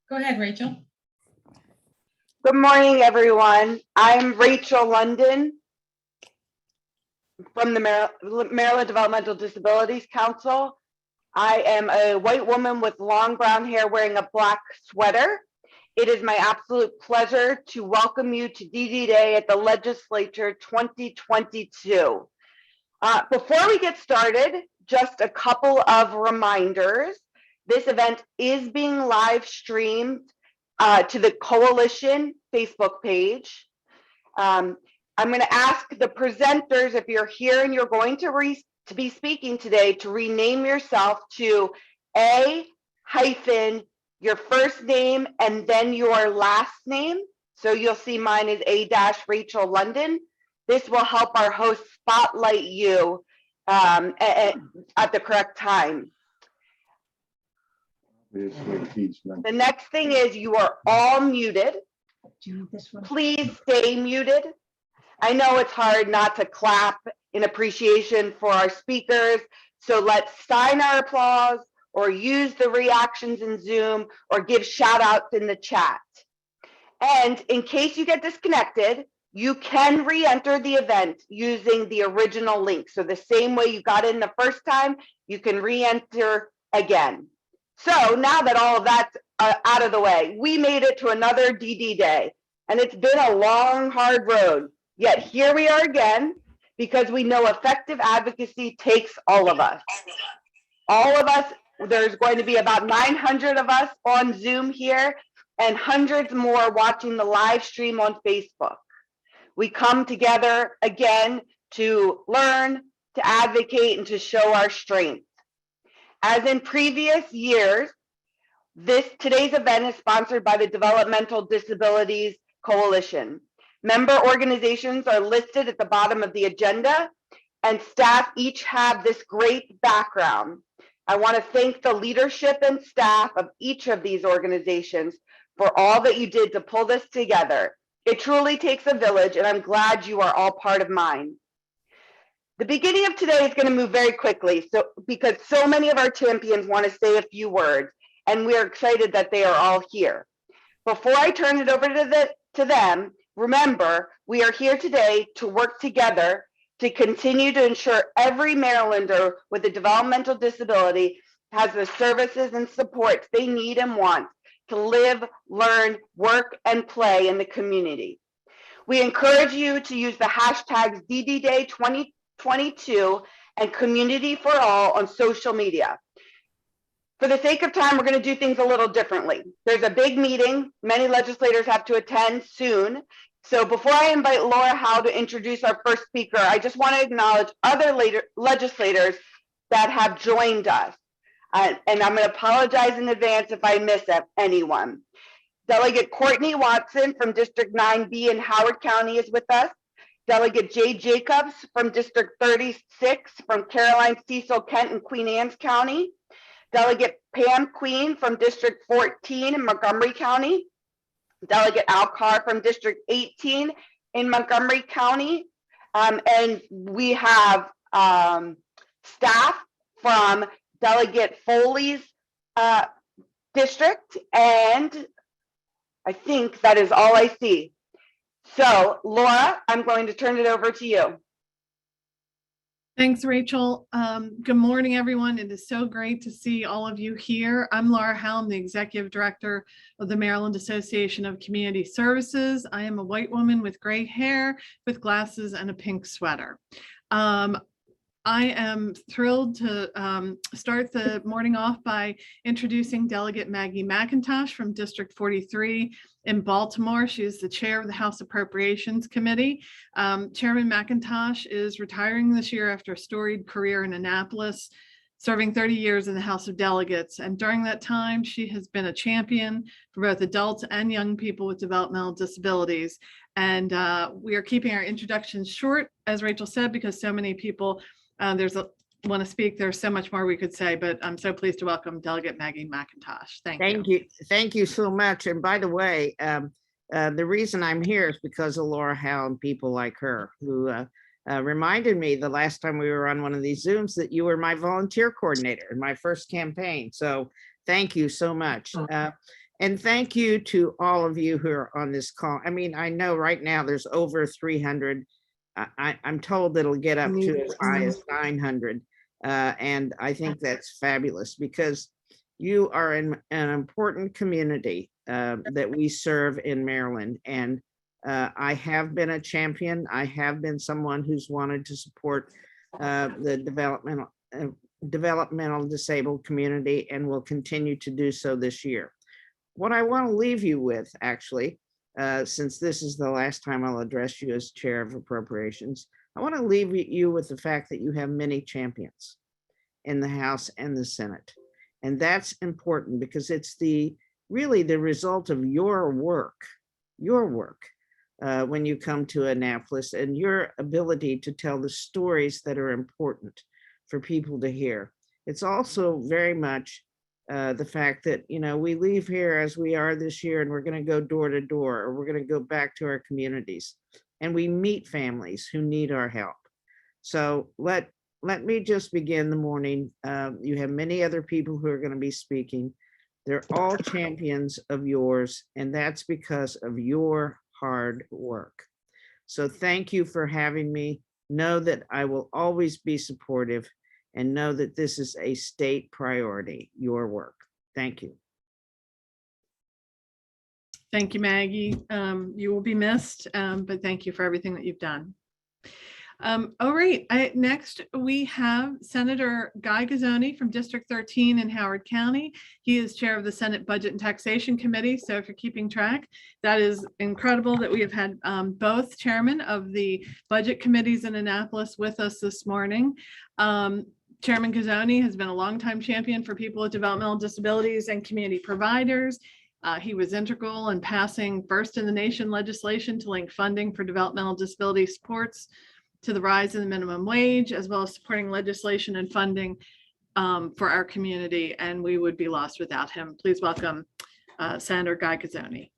Go ahead, Rachel. Good morning, everyone. I'm Rachel London from the Maryland Developmental Disabilities Council. I am a white woman with long brown hair wearing a black sweater. It is my absolute pleasure to welcome you to DD Day at the Legislature 2022. Before we get started, just a couple of reminders. This event is being live streamed to the Coalition Facebook page. I'm going to ask the presenters, if you're here and you're going to be speaking today, to rename yourself to A- your first name and then your last name. So you'll see mine is A-Rachel London. This will help our host spotlight you at the correct time. The next thing is you are all muted. Please stay muted. I know it's hard not to clap in appreciation for our speakers, so let's sign our applause or use the reactions in Zoom or give shout outs in the chat. And in case you get disconnected, you can re-enter the event using the original link. So the same way you got in the first time, you can re-enter again. So now that all of that's out of the way, we made it to another DD Day, and it's been a long, hard road. Yet here we are again, because we know effective advocacy takes all of us. All of us, there's going to be about 900 of us on Zoom here, and hundreds more watching the live stream on Facebook. We come together again to learn, to advocate, and to show our strength. As in previous years, today's event is sponsored by the Developmental Disabilities Coalition. Member organizations are listed at the bottom of the agenda, and staff each have this great background. I want to thank the leadership and staff of each of these organizations for all that you did to pull this together. It truly takes a village, and I'm glad you are all part of mine. The beginning of today is going to move very quickly, because so many of our champions want to say a few words, and we're excited that they are all here. Before I turn it over to them, remember, we are here today to work together to continue to ensure every Marylander with a developmental disability has the services and supports they need and want to live, learn, work, and play in the community. We encourage you to use the hashtags DDDay2022 and Community for All on social media. For the sake of time, we're going to do things a little differently. There's a big meeting. Many legislators have to attend soon. So before I invite Laura Howe to introduce our first speaker, I just want to acknowledge other legislators that have joined us. And I'm going to apologize in advance if I miss anyone. Delegate Courtney Watson from District 9B in Howard County is with us. Delegate Jay Jacobs from District 36 from Caroline, Cecil, Kent, and Queen Anne's County. Delegate Pam Queen from District 14 in Montgomery County. Delegate Al Carr from District 18 in Montgomery County. And we have staff from Delegate Foley's district, and I think that is all I see. So Laura, I'm going to turn it over to you. Thanks, Rachel. Good morning, everyone. It is so great to see all of you here. I'm Laura Helm, the Executive Director of the Maryland Association of Community Services. I am a white woman with gray hair, with glasses, and a pink sweater. I am thrilled to start the morning off by introducing Delegate Maggie McIntosh from District 43 in Baltimore. She is the chair of the House Appropriations Committee. Chairman McIntosh is retiring this year after a storied career in Annapolis, serving 30 years in the House of Delegates. And during that time, she has been a champion for both adults and young people with developmental disabilities. And we are keeping our introductions short, as Rachel said, because so many people want to speak. There's so much more we could say, but I'm so pleased to welcome Delegate Maggie McIntosh. Thank you. Thank you so much. And by the way, the reason I'm here is because of Laura Howe and people like her who reminded me the last time we were on one of these Zooms that you were my volunteer coordinator in my first campaign. So thank you so much. And thank you to all of you who are on this call. I mean, I know right now there's over 300. I'm told it'll get up to as high as 900. And I think that's fabulous because you are in an important community that we serve in Maryland. And I have been a champion. I have been someone who's wanted to support the developmental disabled community and will continue to do so this year. What I want to leave you with, actually, since this is the last time I'll address you as chair of appropriations, I want to leave you with the fact that you have many champions in the House and the Senate. And that's important because it's really the result of your work when you come to Annapolis and your ability to tell the stories that are important for people to hear. It's also very much the fact that, you know, we leave here as we are this year and we're going to go door to door, or we're going to go back to our communities and we meet families who need our help. So let me just begin the morning. You have many other people who are going to be speaking. They're all champions of yours, and that's because of your hard work. So thank you for having me. Know that I will always be supportive and know that this is a state priority, your work. Thank you. Thank you, Maggie. You will be missed, but thank you for everything that you've done. All right, next we have Senator Guy Gazzoni from District 13 in Howard County. He is chair of the Senate Budget and Taxation Committee. So if you're keeping track, that is incredible that we have had both chairmen of the budget committees in Annapolis with us this morning. Chairman Gazzoni has been a longtime champion for people with developmental disabilities and community providers. He was integral in passing first in the nation legislation to link funding for developmental disability supports to the rise in the minimum wage, as well as supporting legislation and funding for our community. And we would be lost without him. Please welcome Senator Guy Gazzoni.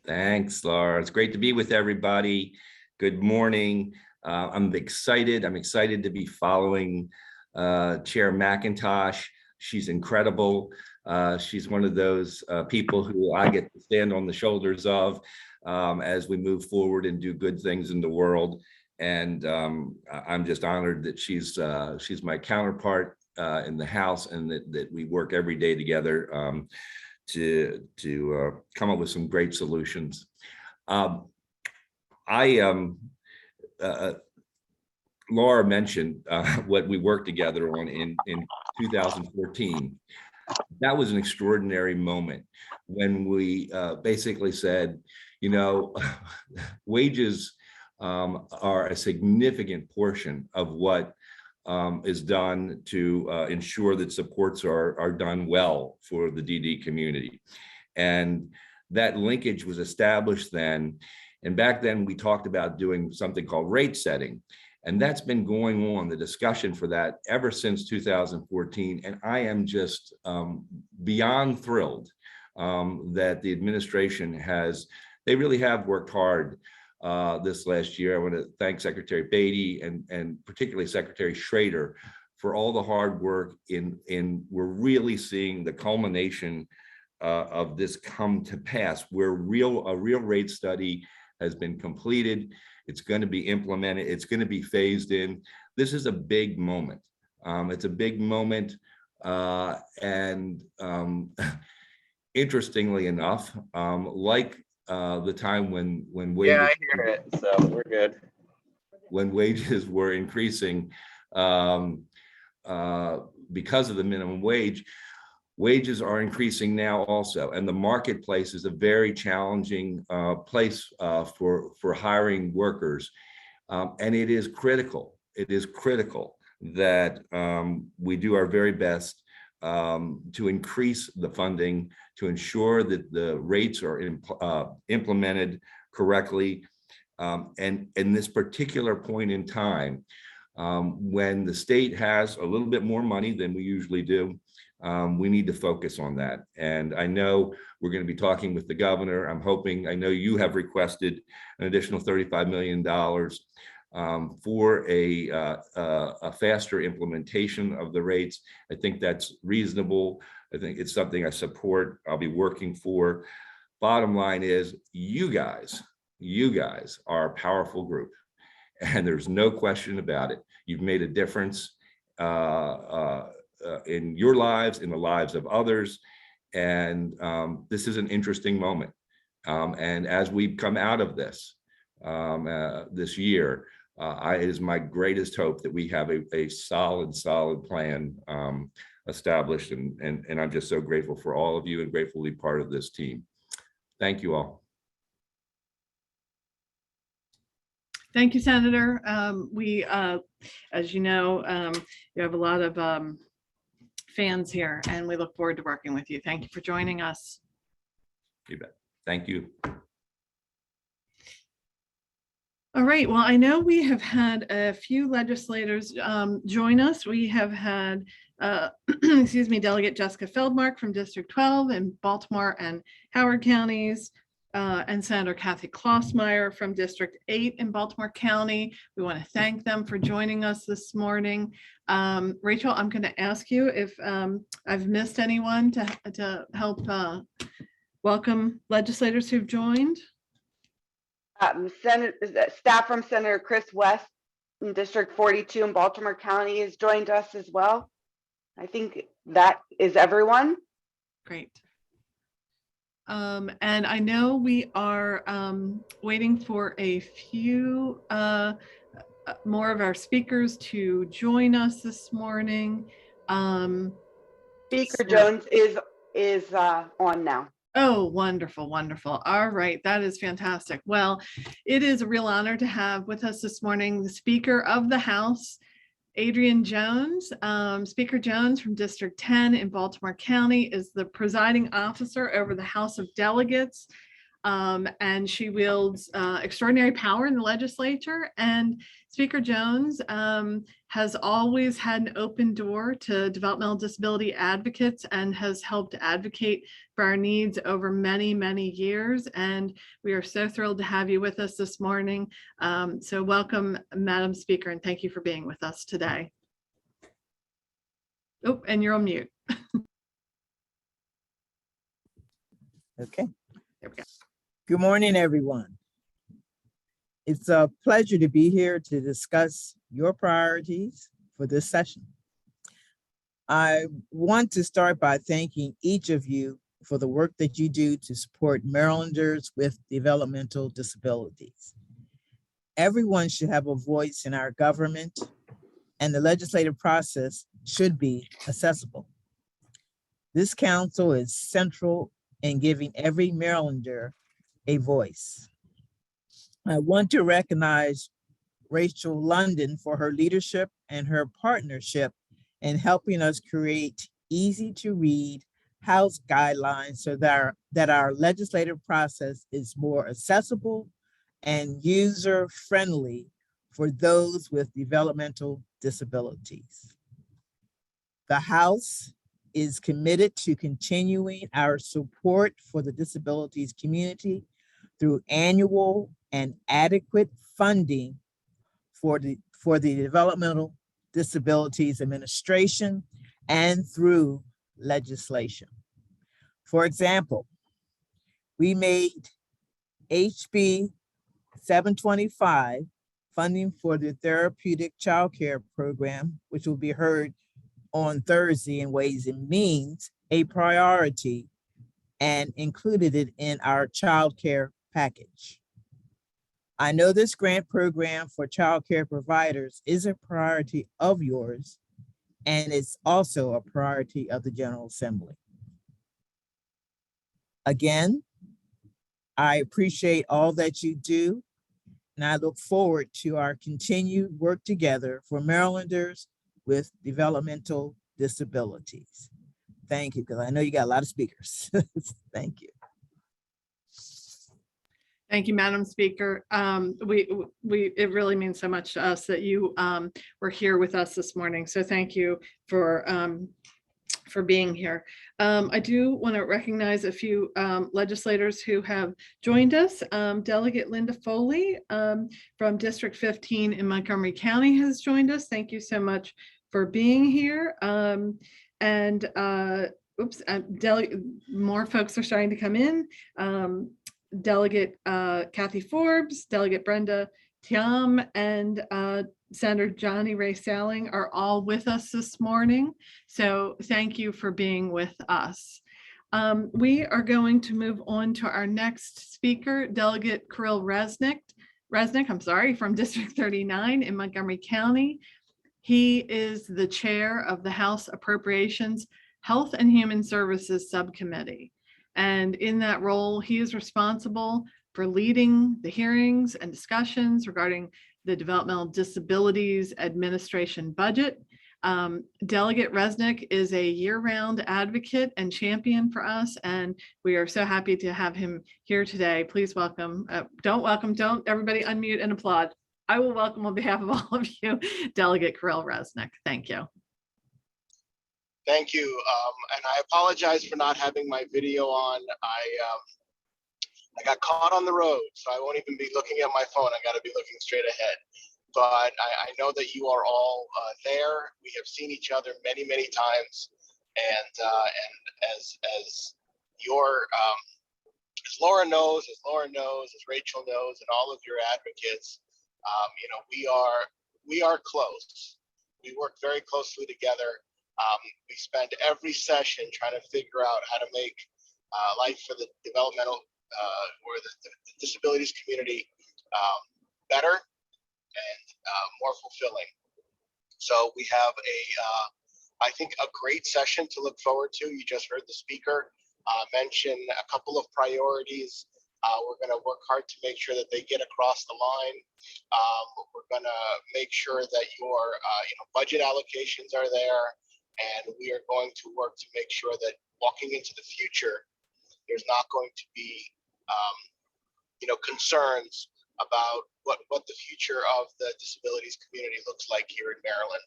Thanks, Laura. It's great to be with everybody. Good morning. I'm excited. I'm excited to be following Chair McIntosh. She's incredible. She's one of those people who I get to stand on the shoulders of as we move forward and do good things in the world. And I'm just honored that she's my counterpart in the House, and that we work every day together to come up with some great solutions. Laura mentioned what we worked together on in 2014. That was an extraordinary moment when we basically said, you know, wages are a significant portion of what is done to ensure that supports are done well for the DD community. And that linkage was established then. And back then we talked about doing something called rate setting. And that's been going on, the discussion for that, ever since 2014. And I am just beyond thrilled that the administration they really have worked hard this last year. I want to thank Secretary Beatty and particularly Secretary Schrader for all the hard work we're really seeing the culmination of this come to pass, where a real rate study has been completed. It's going to be implemented. It's going to be phased in. This is a big moment. It's a big moment. And interestingly enough, like the time when wages, Yeah, I hear it, so we're good. when wages were increasing because of the minimum wage, wages are increasing now also, and the marketplace is a very challenging place for hiring workers, and it is critical. It is critical that we do our very best to increase the funding, to ensure that the rates are implemented correctly. And in this particular point in time, when the state has a little bit more money than we usually do, we need to focus on that. And I know we're going to be talking with the governor. I'm hoping, I know you have requested an additional $35 million for a faster implementation of the rates. I think that's reasonable. I think it's something I support. I'll be working for. Bottom line is, you guys are a powerful group, and there's no question about it. You've made a difference in your lives, in the lives of others, and this is an interesting moment. And as we come out of this this year, it is my greatest hope that we have a solid plan established, and I'm just so grateful for all of you and grateful to be part of this team. Thank you all. Thank you, Senator. As you know, you have a lot of fans here, and we look forward to working with you. Thank you for joining us. You bet. Thank you. All right. Well, I know we have had a few legislators join us. We have had, excuse me, Delegate Jessica Feldmark from District 12 in Baltimore and Howard counties, and Senator Kathy Klossmeyer from District 8 in Baltimore County. We want to thank them for joining us this morning. Rachel, I'm going to ask you if I've missed anyone to help welcome legislators who've joined. Staff from Senator Chris West in District 42 in Baltimore County has joined us as well. I think that is everyone. Great. And I know we are waiting for a few more of our speakers to join us this morning. Speaker Jones is on now. Oh, wonderful, wonderful. All right, that is fantastic. Well, it is a real honor to have with us this morning the Speaker of the House, Adrienne Jones. Speaker Jones from District 10 in Baltimore County is the presiding officer over the House of Delegates, and she wields extraordinary power in the legislature. And Speaker Jones has always had an open door to developmental disability advocates and has helped advocate for our needs over many, many years. And we are so thrilled to have you with us this morning. So welcome, Madam Speaker, and thank you for being with us today. Oh, and you're on mute. Okay. There we go. Good morning, everyone. It's a pleasure to be here to discuss your priorities for this session. I want to start by thanking each of you for the work that you do to support Marylanders with developmental disabilities. Everyone should have a voice in our government, and the legislative process should be accessible. This council is central in giving every Marylander a voice. I want to recognize Rachel London for her leadership and her partnership in helping us create easy to read House guidelines so that our legislative process is more accessible and user-friendly for those with developmental disabilities. The House is committed to continuing our support for the disabilities community through annual and adequate funding for the Developmental Disabilities Administration and through legislation. For example, we made HB 725, funding for the therapeutic childcare program, which will be heard on Thursday in Ways and Means, a priority, and included it in our childcare package. I know this grant program for childcare providers is a priority of yours, and it's also a priority of the General Assembly. Again, I appreciate all that you do, and I look forward to our continued work together for Marylanders with developmental disabilities. Thank you, because I know you got a lot of speakers. Thank you. Thank you, Madam Speaker. It really means so much to us that you were here with us this morning. So thank you for being here. I do want to recognize a few legislators who have joined us. Delegate Linda Foley from District 15 in Montgomery County has joined us. Thank you so much for being here. More folks are starting to come in. Delegate Kathy Forbes, Delegate Brenda Tiam, and Senator Johnny Ray Salling are all with us this morning. So thank you for being with us. We are going to move on to our next speaker, Delegate Kirill Resnick, from District 39 in Montgomery County. He is the chair of the House Appropriations Health and Human Services Subcommittee. And in that role, he is responsible for leading the hearings and discussions regarding the Developmental Disabilities Administration budget. Delegate Resnick is a year-round advocate and champion for us, and we are so happy to have him here today. Please welcome, don't everybody unmute and applaud. I will welcome on behalf of all of you, Delegate Kirill Resnick. Thank you. Thank you, and I apologize for not having my video on. I got caught on the road, so I won't even be looking at my phone. I got to be looking straight ahead. But I know that you are all there. We have seen each other many, many times, and as Laura knows, as Rachel knows, and all of your advocates, we are close. We work very closely together. We spend every session trying to figure out how to make life for the developmental or the disabilities community better and more fulfilling. So we have I think a great session to look forward to. You just heard the speaker mention a couple of priorities. We're going to work hard to make sure that they get across the line. We're going to make sure that your budget allocations are there. And we are going to work to make sure that walking into the future, there's not going to be, concerns about what the future of the disabilities community looks like here in Maryland.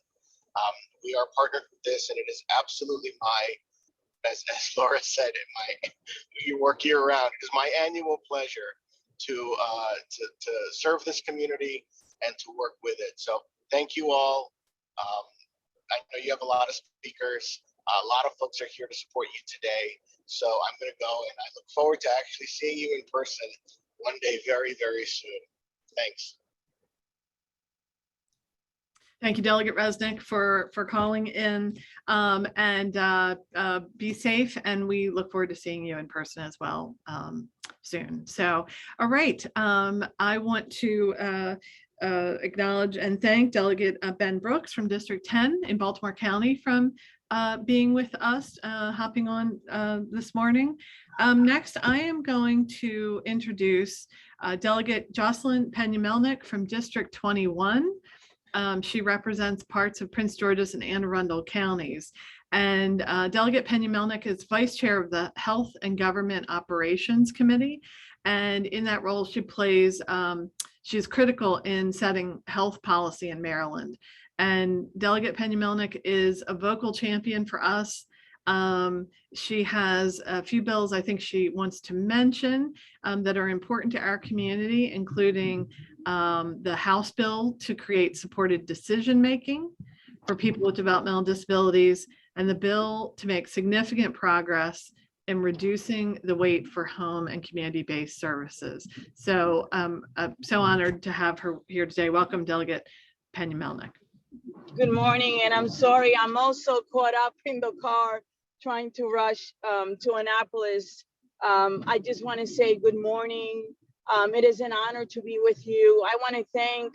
We are partnered with this, and it is absolutely as Laura said, you work year round. It is my annual pleasure to serve this community and to work with it. So thank you all. I know you have a lot of speakers. A lot of folks are here to support you today. So I'm going to go, and I look forward to actually seeing you in person one day very, very soon. Thanks. Thank you, Delegate Resnick, for calling in, and be safe. And we look forward to seeing you in person as well soon. So, all right. I want to acknowledge and thank Delegate Ben Brooks from District 10 in Baltimore County from being with us, hopping on this morning. Next, I am going to introduce Delegate Jocelyn Pena-Melnick from District 21. She represents parts of Prince George's and Anne Arundel counties. And Delegate Pena-Melnick is Vice Chair of the Health and Government Operations Committee. And in that role, she's critical in setting health policy in Maryland. And Delegate Pena-Melnick is a vocal champion for us. She has a few bills I think she wants to mention that are important to our community, including the House bill to create supported decision-making for people with developmental disabilities, and the bill to make significant progress in reducing the wait for home and community-based services. So I'm so honored to have her here today. Welcome, Delegate Pena Melnick. Good morning, and I'm sorry, I'm also caught up in the car trying to rush to Annapolis. I just want to say good morning. It is an honor to be with you. I want to thank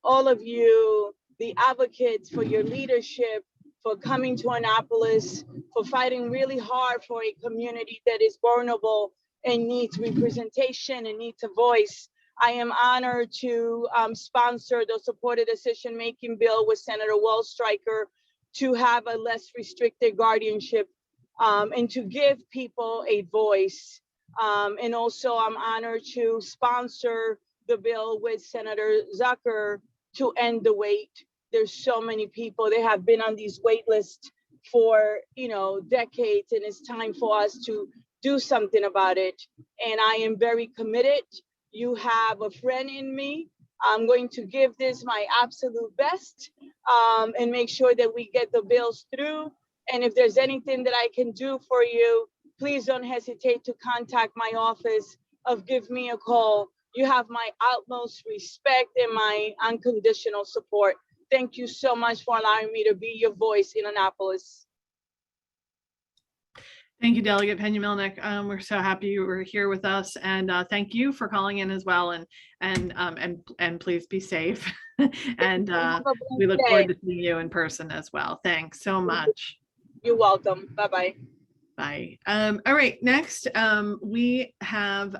all of you, the advocates, for your leadership, for coming to Annapolis, for fighting really hard for a community that is vulnerable and needs representation and needs a voice. I am honored to sponsor the supported decision-making bill with Senator Wellstreicher to have a less restricted guardianship and to give people a voice. And also I'm honored to sponsor the bill with Senator Zucker to end the wait. There's so many people that have been on these wait lists for decades, and it's time for us to do something about it. And I am very committed. You have a friend in me. I'm going to give this my absolute best and make sure that we get the bills through. And if there's anything that I can do for you, please don't hesitate to contact my office or give me a call. You have my utmost respect and my unconditional support. Thank you so much for allowing me to be your voice in Annapolis. Thank you, Delegate Pena Melnick. We're so happy you were here with us, and thank you for calling in as well. And please be safe. And we look forward to seeing you in person as well. Thanks so much. You're welcome. Bye-bye. Bye. All right, next we have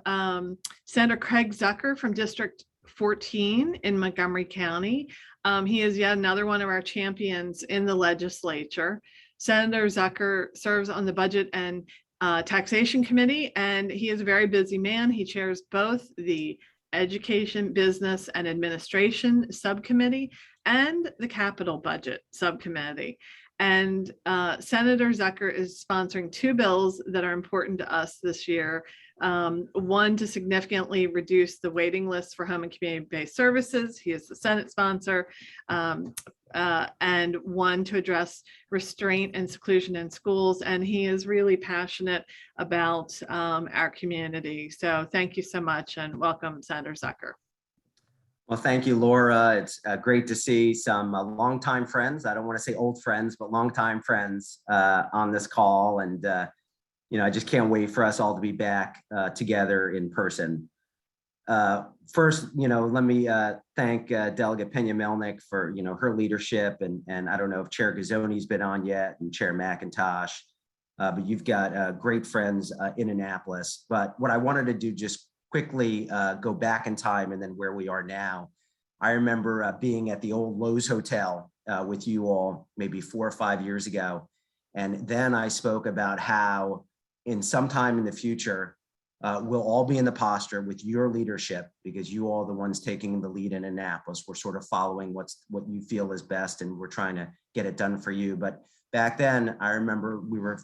Senator Craig Zucker from District 14 in Montgomery County. He is yet another one of our champions in the legislature. Senator Zucker serves on the Budget and Taxation Committee, and he is a very busy man. He chairs both the Education, Business, and Administration Subcommittee and the Capital Budget Subcommittee. And Senator Zucker is sponsoring two bills that are important to us this year. One to significantly reduce the waiting list for home and community-based services. He is the Senate sponsor. And one to address restraint and seclusion in schools. And he is really passionate about our community. So thank you so much and welcome, Senator Zucker. Well, thank you, Laura. It's great to see some longtime friends. I don't want to say old friends, but longtime friends on this call. And, I just can't wait for us all to be back together in person. First, let me thank Delegate Pena Melnick for, her leadership. And I don't know if Chair Gazzoni's been on yet and Chair McIntosh, but you've got great friends in Annapolis. But what I wanted to do just quickly go back in time and then where we are now. I remember being at the old Lowe's Hotel with you all maybe 4 or 5 years ago. And then I spoke about how in some time in the future, we'll all be in the posture with your leadership, because you all are the ones taking the lead in Annapolis. We're sort of following what you feel is best, and we're trying to get it done for you. But back then, I remember we were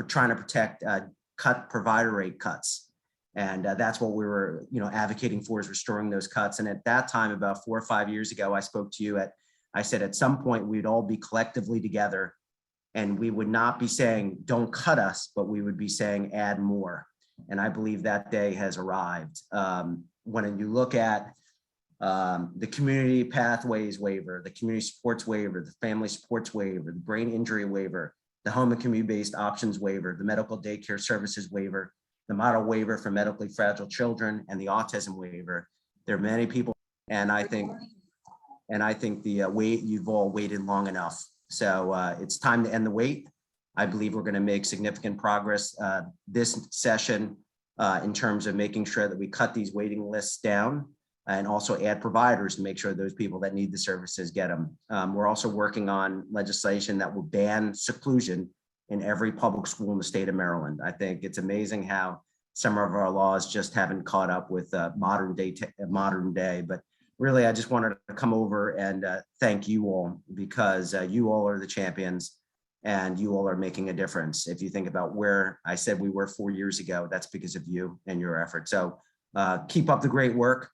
trying to protect provider rate cuts. And that's what we were, advocating for, is restoring those cuts. And at that time, about 4 or 5 years ago, I spoke to you I said, at some point we'd all be collectively together and we would not be saying, don't cut us, but we would be saying, add more. And I believe that day has arrived. When you look at the community pathways waiver, the community supports waiver, the family supports waiver, the brain injury waiver, the home and community-based options waiver, the medical daycare services waiver, the model waiver for medically fragile children, and the autism waiver. There are many people, and I think the wait, you've all waited long enough. So it's time to end the wait. I believe we're going to make significant progress this session in terms of making sure that we cut these waiting lists down and also add providers to make sure those people that need the services get them. We're also working on legislation that will ban seclusion in every public school in the state of Maryland. I think it's amazing how some of our laws just haven't caught up with modern day. But really, I just wanted to come over and thank you all, because you all are the champions and you all are making a difference. If you think about where I said we were 4 years ago, that's because of you and your effort. So keep up the great work.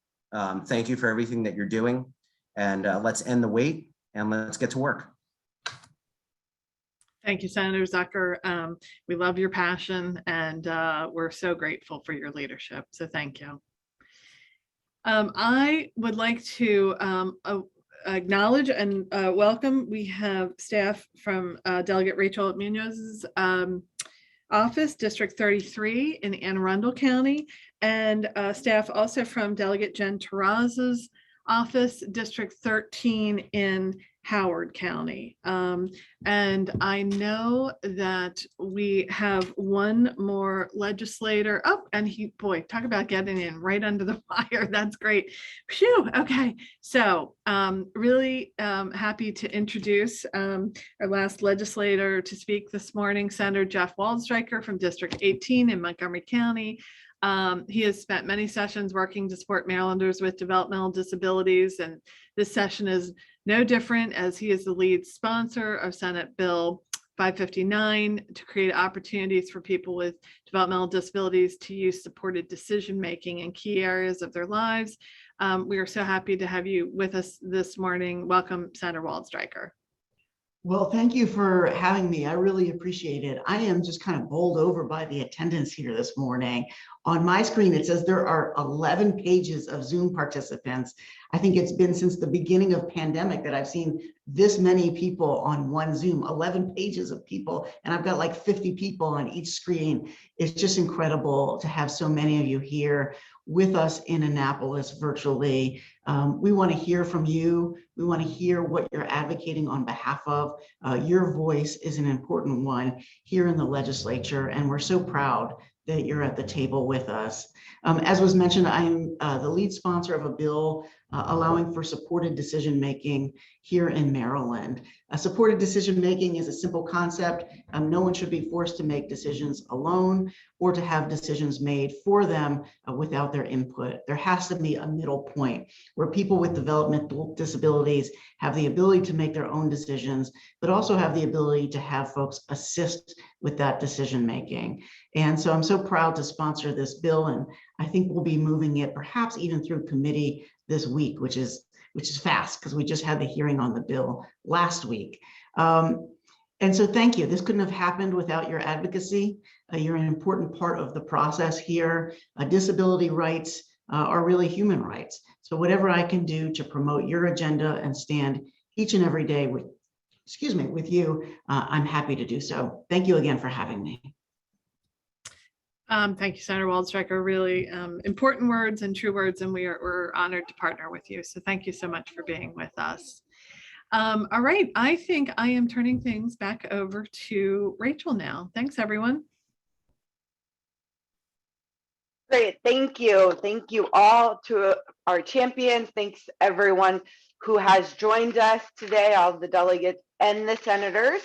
Thank you for everything that you're doing. And let's end the wait and let's get to work. Thank you, Senator Zucker. We love your passion and we're so grateful for your leadership. So thank you. I would like to acknowledge and welcome. We have staff from Delegate Rachel Munoz's office, District 33 in Anne Arundel County, and staff also from Delegate Jen Terraz's office, District 13 in Howard County. And I know that we have one more legislator. Oh, and boy, talk about getting in right under the wire. That's great. Phew, okay. So really happy to introduce our last legislator to speak this morning, Senator Jeff Waldstreicher from District 18 in Montgomery County. He has spent many sessions working to support Marylanders with developmental disabilities, and this session is no different, as he is the lead sponsor of Senate Bill 559 to create opportunities for people with developmental disabilities to use supported decision-making in key areas of their lives. We are so happy to have you with us this morning. Welcome, Senator Waldstreicher. Well, thank you for having me. I really appreciate it. I am just kind of bowled over by the attendance here this morning. On my screen, it says there are 11 pages of Zoom participants. I think it's been since the beginning of pandemic that I've seen this many people on one Zoom, 11 pages of people, and I've got like 50 people on each screen. It's just incredible to have so many of you here with us in Annapolis virtually. We want to hear from you. We want to hear what you're advocating on behalf of. Your voice is an important one here in the legislature, and we're so proud that you're at the table with us. As was mentioned, I am the lead sponsor of a bill allowing for supported decision-making here in Maryland. Supported decision-making is a simple concept. No one should be forced to make decisions alone or to have decisions made for them without their input. There has to be a middle point where people with developmental disabilities have the ability to make their own decisions, but also have the ability to have folks assist with that decision-making. And so I'm so proud to sponsor this bill, and I think we'll be moving it perhaps even through committee this week, which is fast because we just had the hearing on the bill last week. And so thank you. This couldn't have happened without your advocacy. You're an important part of the process here. Disability rights are really human rights. So whatever I can do to promote your agenda and stand each and every day with you, I'm happy to do so. Thank you again for having me. Thank you, Senator Waldstreicher. Really important words and true words, and we're honored to partner with you. So thank you so much for being with us. All right, I think I am turning things back over to Rachel now. Thanks, everyone. Great, thank you. Thank you all to our champions. Thanks everyone who has joined us today, all the delegates and the senators.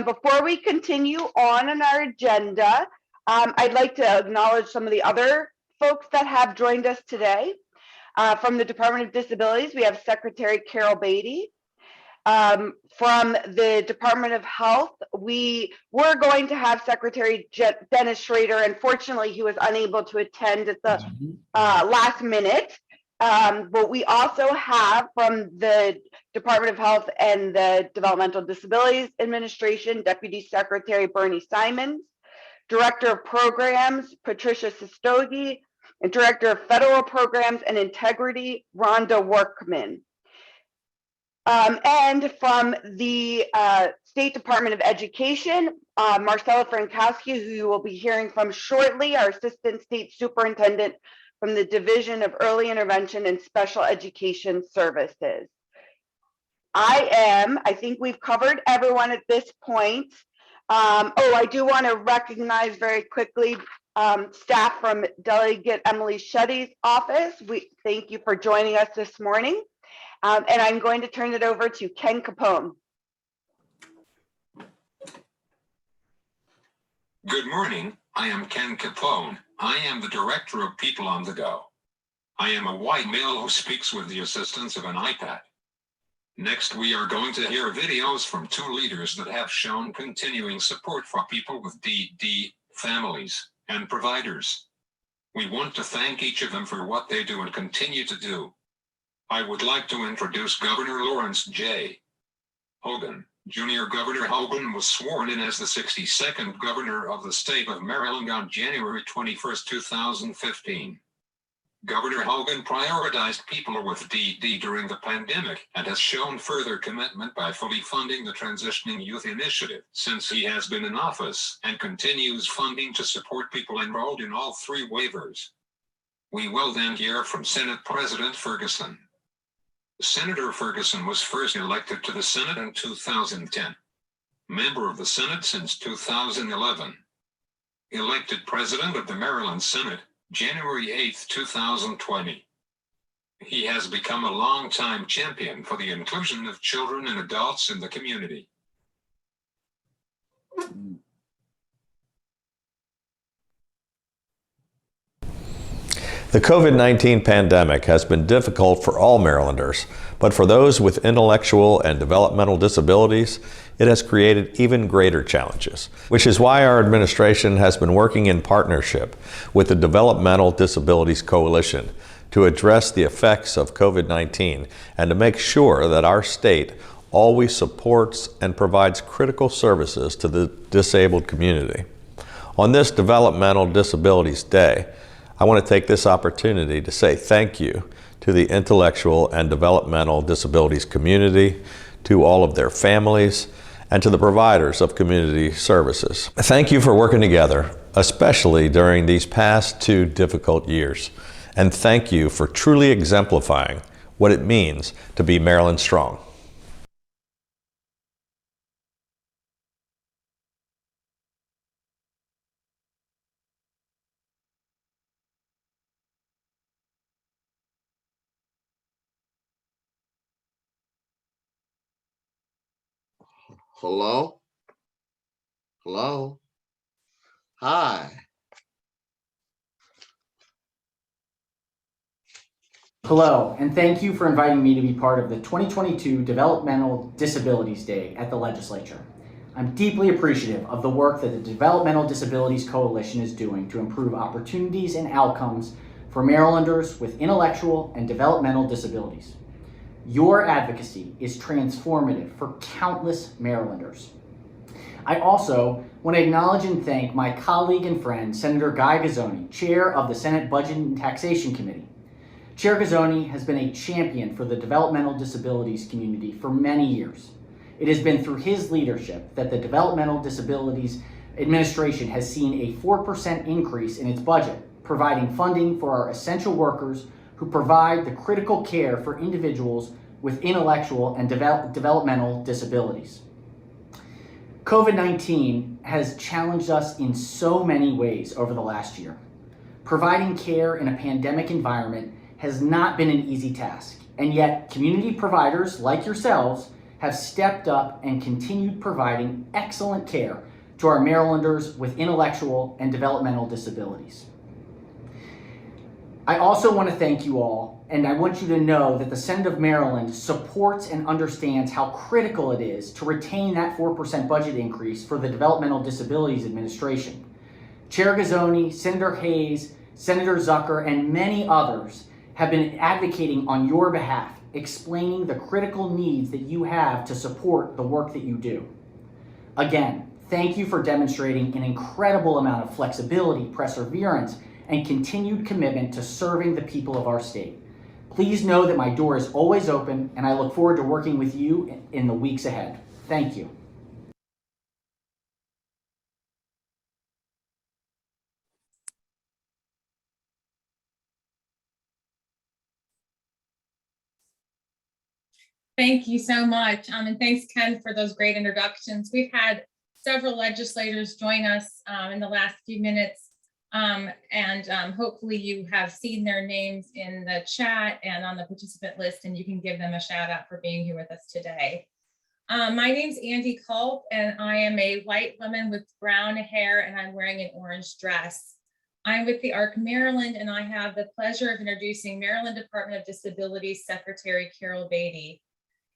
Before we continue on our agenda, I'd like to acknowledge some of the other folks that have joined us today. From the Department of Disabilities, we have Secretary Carol Beatty. From the Department of Health, we were going to have Secretary Dennis Schrader. Unfortunately, he was unable to attend at the last minute. But we also have from the Department of Health and the Developmental Disabilities Administration, Deputy Secretary Bernie Simons, Director of Programs, Patricia Sestogi, and Director of Federal Programs and Integrity, Rhonda Workman. And from the State Department of Education, Marcella Frankowski, who you will be hearing from shortly, our Assistant State Superintendent from the Division of Early Intervention and Special Education Services. I think we've covered everyone at this point. I do want to recognize very quickly staff from Delegate Emily Shetty's office. We thank you for joining us this morning. And I'm going to turn it over to Ken Capone. Good morning. I am Ken Capone. I am the Director of People on the Go. I am a white male who speaks with the assistance of an iPad. Next, we are going to hear videos from two leaders that have shown continuing support for people with DD, families, and providers. We want to thank each of them for what they do and continue to do. I would like to introduce Governor Lawrence J. Hogan, Junior Governor Hogan was sworn in as the 62nd governor of the state of Maryland on January 21st, 2015. Governor Hogan prioritized people with DD during the pandemic and has shown further commitment by fully funding the Transitioning Youth Initiative since he has been in office and continues funding to support people enrolled in all 3 waivers. We will then hear from Senate President Ferguson. Senator Ferguson was first elected to the Senate in 2010. Member of the Senate since 2011. Elected President of the Maryland Senate, January 8th, 2020. He has become a longtime champion for the inclusion of children and adults in the community. The COVID-19 pandemic has been difficult for all Marylanders, but for those with intellectual and developmental disabilities, it has created even greater challenges, which is why our administration has been working in partnership with the Developmental Disabilities Coalition to address the effects of COVID-19 and to make sure that our state always supports and provides critical services to the disabled community. On this Developmental Disabilities Day, I want to take this opportunity to say thank you to the intellectual and developmental disabilities community, to all of their families, and to the providers of community services. Thank you for working together, especially during these past 2 difficult years. And thank you for truly exemplifying what it means to be Maryland strong. Hello? Hello? Hi. Hello, and thank you for inviting me to be part of the 2022 Developmental Disabilities Day at the Legislature. I'm deeply appreciative of the work that the Developmental Disabilities Coalition is doing to improve opportunities and outcomes for Marylanders with intellectual and developmental disabilities. Your advocacy is transformative for countless Marylanders. I also want to acknowledge and thank my colleague and friend, Senator Guy Gazzoni, Chair of the Senate Budget and Taxation Committee. Chair Gazzoni has been a champion for the developmental disabilities community for many years. It has been through his leadership that the Developmental Disabilities Administration has seen a 4% increase in its budget, providing funding for our essential workers who provide the critical care for individuals with intellectual and developmental disabilities. COVID-19 has challenged us in so many ways over the last year. Providing care in a pandemic environment has not been an easy task, and yet community providers like yourselves have stepped up and continued providing excellent care to our Marylanders with intellectual and developmental disabilities. I also want to thank you all, and I want you to know that the Senate of Maryland supports and understands how critical it is to retain that 4% budget increase for the Developmental Disabilities Administration. Chair Gazzoni, Senator Hayes, Senator Zucker, and many others have been advocating on your behalf, explaining the critical needs that you have to support the work that you do. Again, thank you for demonstrating an incredible amount of flexibility, perseverance, and continued commitment to serving the people of our state. Please know that my door is always open, and I look forward to working with you in the weeks ahead. Thank you. Thank you so much. And thanks, Ken, for those great introductions. We've had several legislators join us in the last few minutes. Hopefully you have seen their names in the chat and on the participant list, and you can give them a shout out for being here with us today. My name's Andy Culp, and I am a white woman with brown hair, and I'm wearing an orange dress. I'm with the ARC Maryland, and I have the pleasure of introducing Maryland Department of Disabilities Secretary Carol Beatty.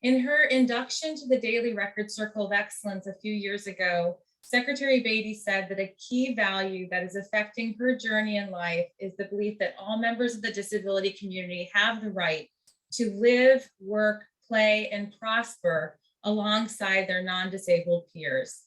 In her induction to the Daily Record Circle of Excellence a few years ago, Secretary Beatty said that a key value that is affecting her journey in life is the belief that all members of the disability community have the right to live, work, play, and prosper alongside their non-disabled peers.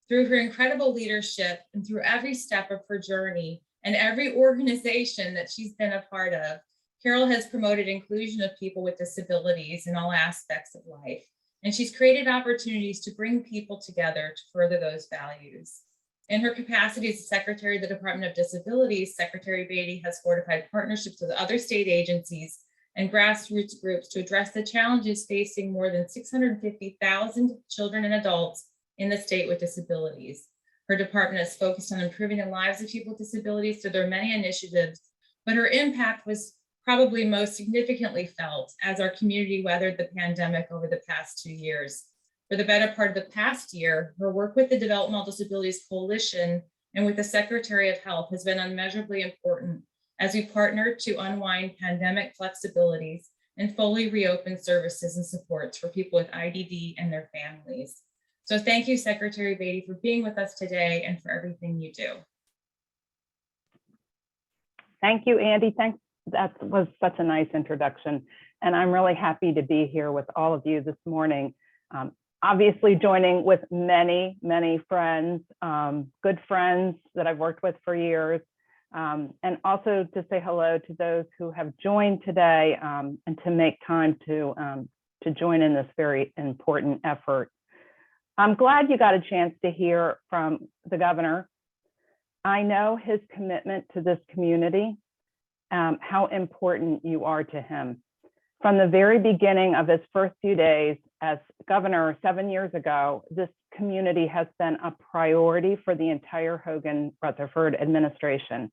Through her incredible leadership and through every step of her journey and every organization that she's been a part of, Carol has promoted inclusion of people with disabilities in all aspects of life. And she's created opportunities to bring people together to further those values. In her capacity as Secretary of the Department of Disabilities, Secretary Beatty has fortified partnerships with other state agencies and grassroots groups to address the challenges facing more than 650,000 children and adults in the state with disabilities. Her department is focused on improving the lives of people with disabilities through their many initiatives, but her impact was probably most significantly felt as our community weathered the pandemic over the past 2 years. For the better part of the past year, her work with the Developmental Disabilities Coalition and with the Secretary of Health has been unmeasurably important as we partner to unwind pandemic flexibilities and fully reopen services and supports for people with IDD and their families. So thank you, Secretary Beatty, for being with us today and for everything you do. Thank you, Andy. Thanks. That was such a nice introduction. And I'm really happy to be here with all of you this morning. Obviously joining with many, many friends, good friends that I've worked with for years, and also to say hello to those who have joined today and to make time to join in this very important effort. I'm glad you got a chance to hear from the governor. I know his commitment to this community, how important you are to him. From the very beginning of his first few days as governor 7 years ago, this community has been a priority for the entire Hogan-Rutherford administration.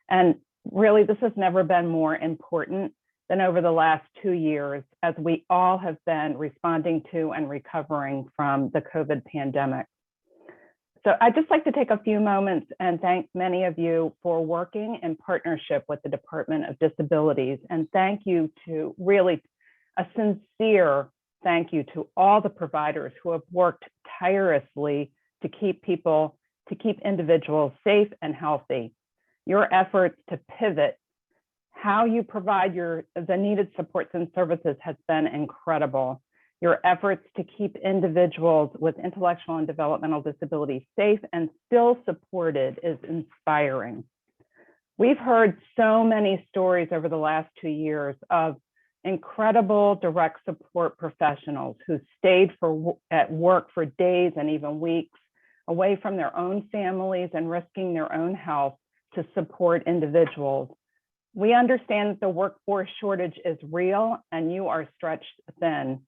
And really, this has never been more important than over the last 2 years, as we all have been responding to and recovering from the COVID pandemic. So I'd just like to take a few moments and thank many of you for working in partnership with the Department of Disabilities. And thank you to really a sincere thank you to all the providers who have worked tirelessly to keep individuals safe and healthy. Your efforts to pivot how you provide the needed supports and services has been incredible. Your efforts to keep individuals with intellectual and developmental disabilities safe and still supported is inspiring. We've heard so many stories over the last 2 years of incredible direct support professionals who stayed at work for days and even weeks away from their own families and risking their own health to support individuals. We understand that the workforce shortage is real and you are stretched thin.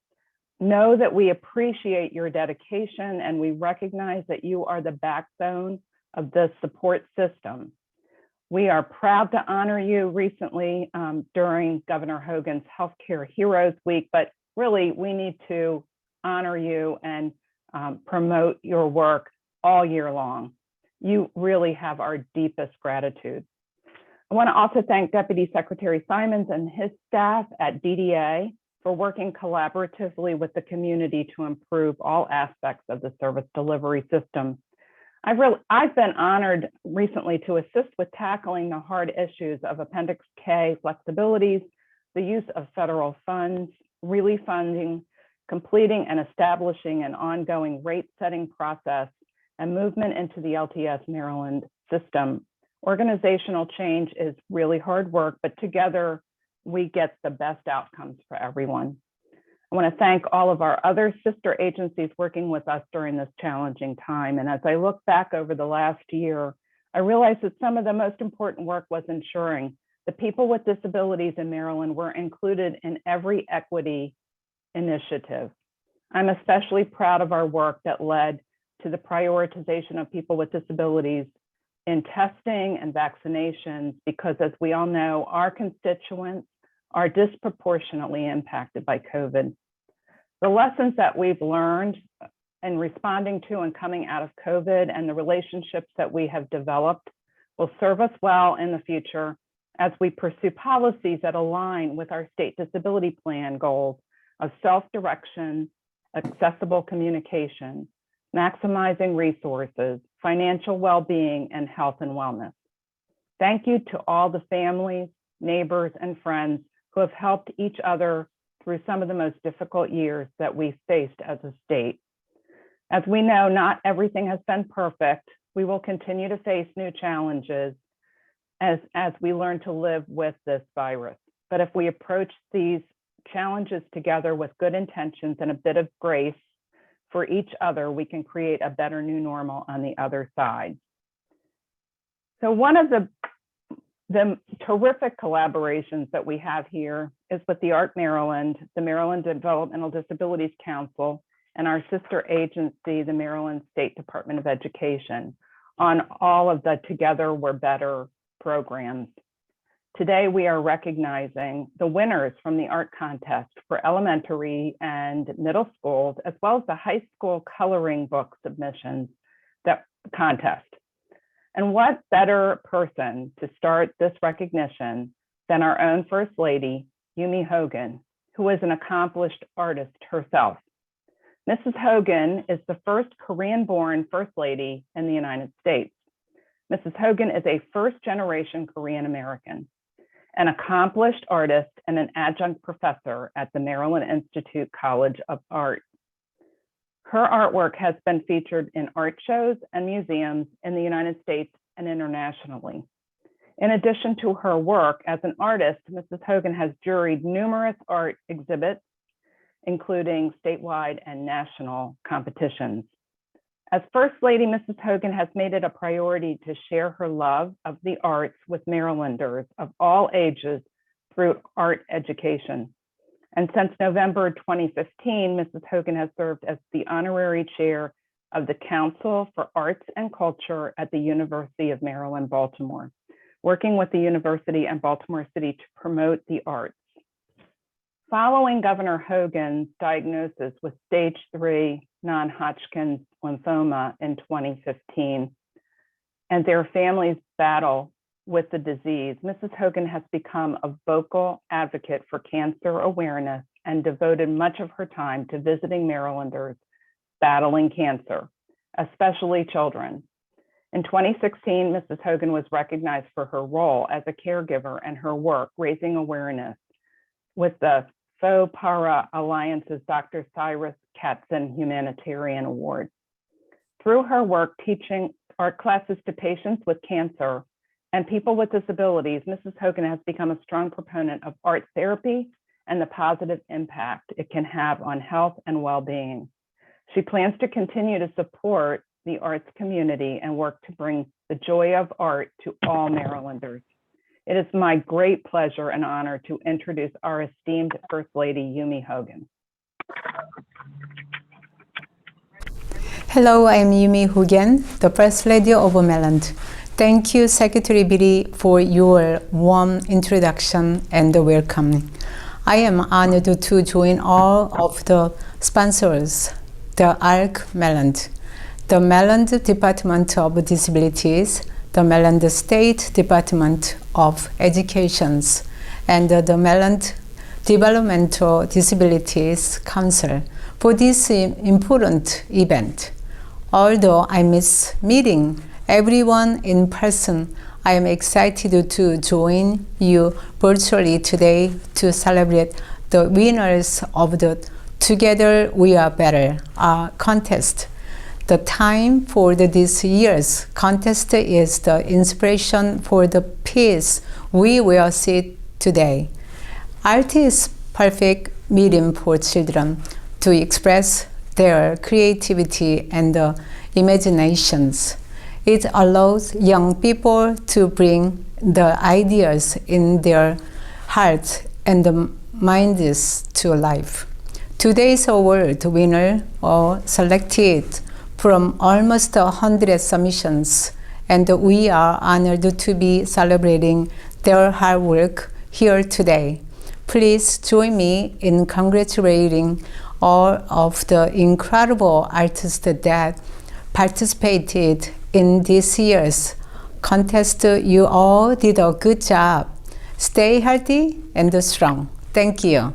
Know that we appreciate your dedication and we recognize that you are the backbone of the support system. We are proud to honor you recently during Governor Hogan's Healthcare Heroes Week, but really we need to honor you and promote your work all year long. You really have our deepest gratitude. I want to also thank Deputy Secretary Simons and his staff at DDA for working collaboratively with the community to improve all aspects of the service delivery system. I've been honored recently to assist with tackling the hard issues of Appendix K flexibilities, the use of federal funds, relief funding, completing and establishing an ongoing rate setting process, and movement into the LTS Maryland system. Organizational change is really hard work, but together we get the best outcomes for everyone. I want to thank all of our other sister agencies working with us during this challenging time. And as I look back over the last year, I realized that some of the most important work was ensuring that people with disabilities in Maryland were included in every equity initiative. I'm especially proud of our work that led to the prioritization of people with disabilities in testing and vaccinations, because as we all know, our constituents are disproportionately impacted by COVID. The lessons that we've learned in responding to and coming out of COVID and the relationships that we have developed will serve us well in the future as we pursue policies that align with our state disability plan goals of self-direction, accessible communication, maximizing resources, financial well-being, and health and wellness. Thank you to all the families, neighbors, and friends who have helped each other through some of the most difficult years that we faced as a state. As we know, not everything has been perfect. We will continue to face new challenges as we learn to live with this virus. But if we approach these challenges together with good intentions and a bit of grace for each other, we can create a better new normal on the other side. So one of the terrific collaborations that we have here is with the ARC Maryland, the Maryland Developmental Disabilities Council, and our sister agency, the Maryland State Department of Education, on all of the Together We're Better programs. Today, we are recognizing the winners from the art contest for elementary and middle schools, as well as the high school coloring book submissions contest. And what better person to start this recognition than our own First Lady, Yumi Hogan, who is an accomplished artist herself. Mrs. Hogan is the first Korean-born First Lady in the United States. Mrs. Hogan is a first-generation Korean American, an accomplished artist and an adjunct professor at the Maryland Institute College of Art. Her artwork has been featured in art shows and museums in the United States and internationally. In addition to her work as an artist, Mrs. Hogan has juried numerous art exhibits, including statewide and national competitions. As First Lady, Mrs. Hogan has made it a priority to share her love of the arts with Marylanders of all ages through art education. And since November 2015, Mrs. Hogan has served as the honorary chair of the Council for Arts and Culture at the University of Maryland, Baltimore, working with the university and Baltimore City to promote the arts. Following Governor Hogan's diagnosis with stage 3 non-Hodgkin's lymphoma in 2015 and their family's battle with the disease, Mrs. Hogan has become a vocal advocate for cancer awareness and devoted much of her time to visiting Marylanders battling cancer, especially children. In 2016, Mrs. Hogan was recognized for her role as a caregiver and her work raising awareness with the Faux Para Alliance's Dr. Cyrus Katzen Humanitarian Award. Through her work teaching art classes to patients with cancer and people with disabilities, Mrs. Hogan has become a strong proponent of art therapy and the positive impact it can have on health and well-being. She plans to continue to support the arts community and work to bring the joy of art to all Marylanders. It is my great pleasure and honor to introduce our esteemed First Lady, Yumi Hogan. Hello, I'm Yumi Hogan, the First Lady of Maryland. Thank you, Secretary Billy, for your warm introduction and welcome. I am honored to join all of the sponsors, the ARC Maryland, the Maryland Department of Disabilities, the Maryland State Department of Education, and the Maryland Developmental Disabilities Council for this important event. Although I miss meeting everyone in person, I am excited to join you virtually today to celebrate the winners of the Together We Are Better contest. The time for this year's contest is the inspiration for the piece we will see today. Art is perfect medium for children to express their creativity and imaginations. It allows young people to bring the ideas in their hearts and minds to life. Today's award winner are selected from almost 100 submissions, and we are honored to be celebrating their hard work here today. Please join me in congratulating all of the incredible artists that participated in this year's contest. You all did a good job. Stay healthy and strong. Thank you.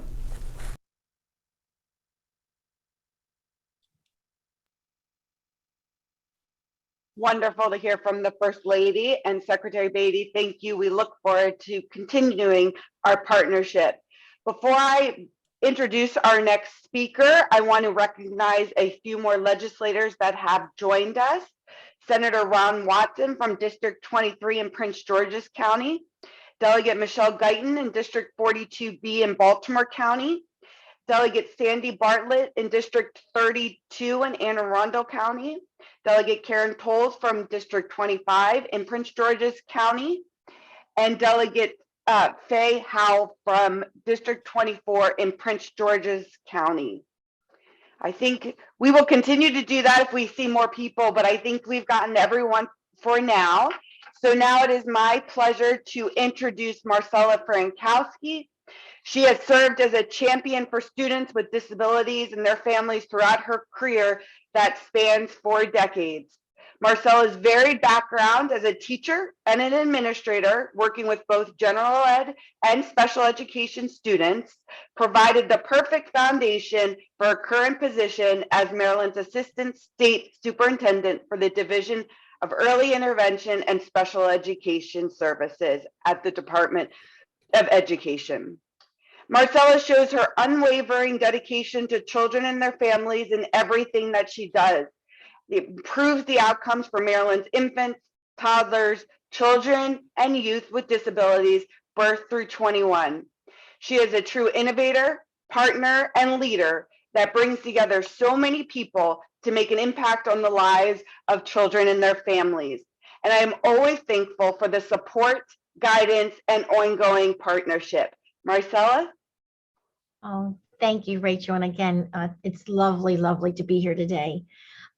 Wonderful to hear from the First Lady and Secretary Beatty. Thank you. We look forward to continuing our partnership. Before I introduce our next speaker, I want to recognize a few more legislators that have joined us. Senator Ron Watson from District 23 in Prince George's County, Delegate Michelle Guyton in District 42B in Baltimore County, Delegate Sandy Bartlett in District 32 in Anne Arundel County, Delegate Karen Tolles from District 25 in Prince George's County, and Delegate Faye Howell from District 24 in Prince George's County. I think we will continue to do that if we see more people, but I think we've gotten everyone for now. So now it is my pleasure to introduce Marcella Frankowski. She has served as a champion for students with disabilities and their families throughout her career that spans 4 decades. Marcella's varied background as a teacher and an administrator, working with both general ed and special education students, provided the perfect foundation for her current position as Maryland's Assistant State Superintendent for the Division of Early Intervention and Special Education Services at the Department of Education. Marcella shows her unwavering dedication to children and their families in everything that she does. It improves the outcomes for Maryland's infants, toddlers, children, and youth with disabilities, birth through 21. She is a true innovator, partner, and leader that brings together so many people to make an impact on the lives of children and their families. And I am always thankful for the support, guidance, and ongoing partnership. Marcella? Oh, thank you, Rachel. And again, it's lovely, lovely to be here today.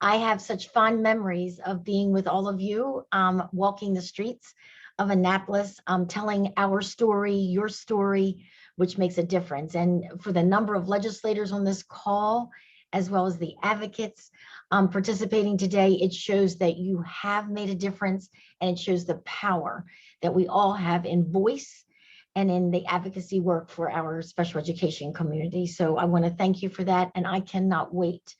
I have such fond memories of being with all of you, walking the streets of Annapolis, telling our story, your story, which makes a difference. And for the number of legislators on this call, as well as the advocates participating today, it shows that you have made a difference, and it shows the power that we all have in voice and in the advocacy work for our special education community. So I want to thank you for that. And I cannot wait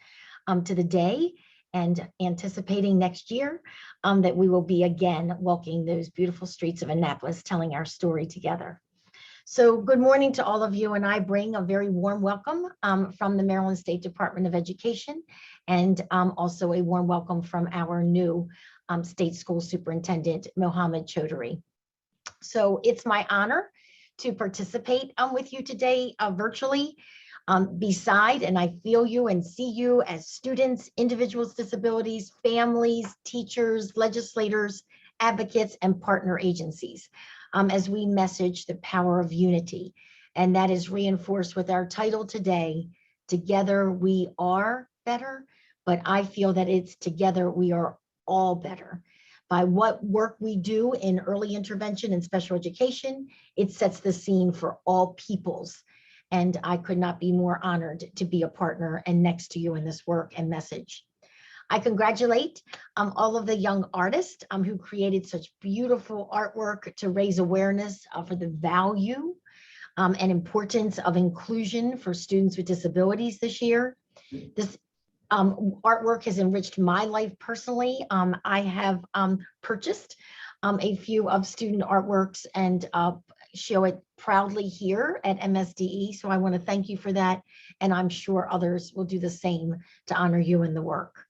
to the day and anticipating next year that we will be again walking those beautiful streets of Annapolis, telling our story together. So good morning to all of you, and I bring a very warm welcome from the Maryland State Department of Education, and also a warm welcome from our new state school superintendent, Mohammed Chaudhry. So it's my honor to participate with you today virtually. Beside, and I feel you and see you as students, individuals with disabilities, families, teachers, legislators, advocates, and partner agencies, as we message the power of unity. And that is reinforced with our title today, Together We Are Better, but I feel that it's together we are all better. By what work we do in early intervention and special education, it sets the scene for all peoples. And I could not be more honored to be a partner and next to you in this work and message. I congratulate all of the young artists who created such beautiful artwork to raise awareness for the value and importance of inclusion for students with disabilities this year. This artwork has enriched my life personally. I have purchased a few of student artworks and show it proudly here at MSDE. So I want to thank you for that. And I'm sure others will do the same to honor you in the work.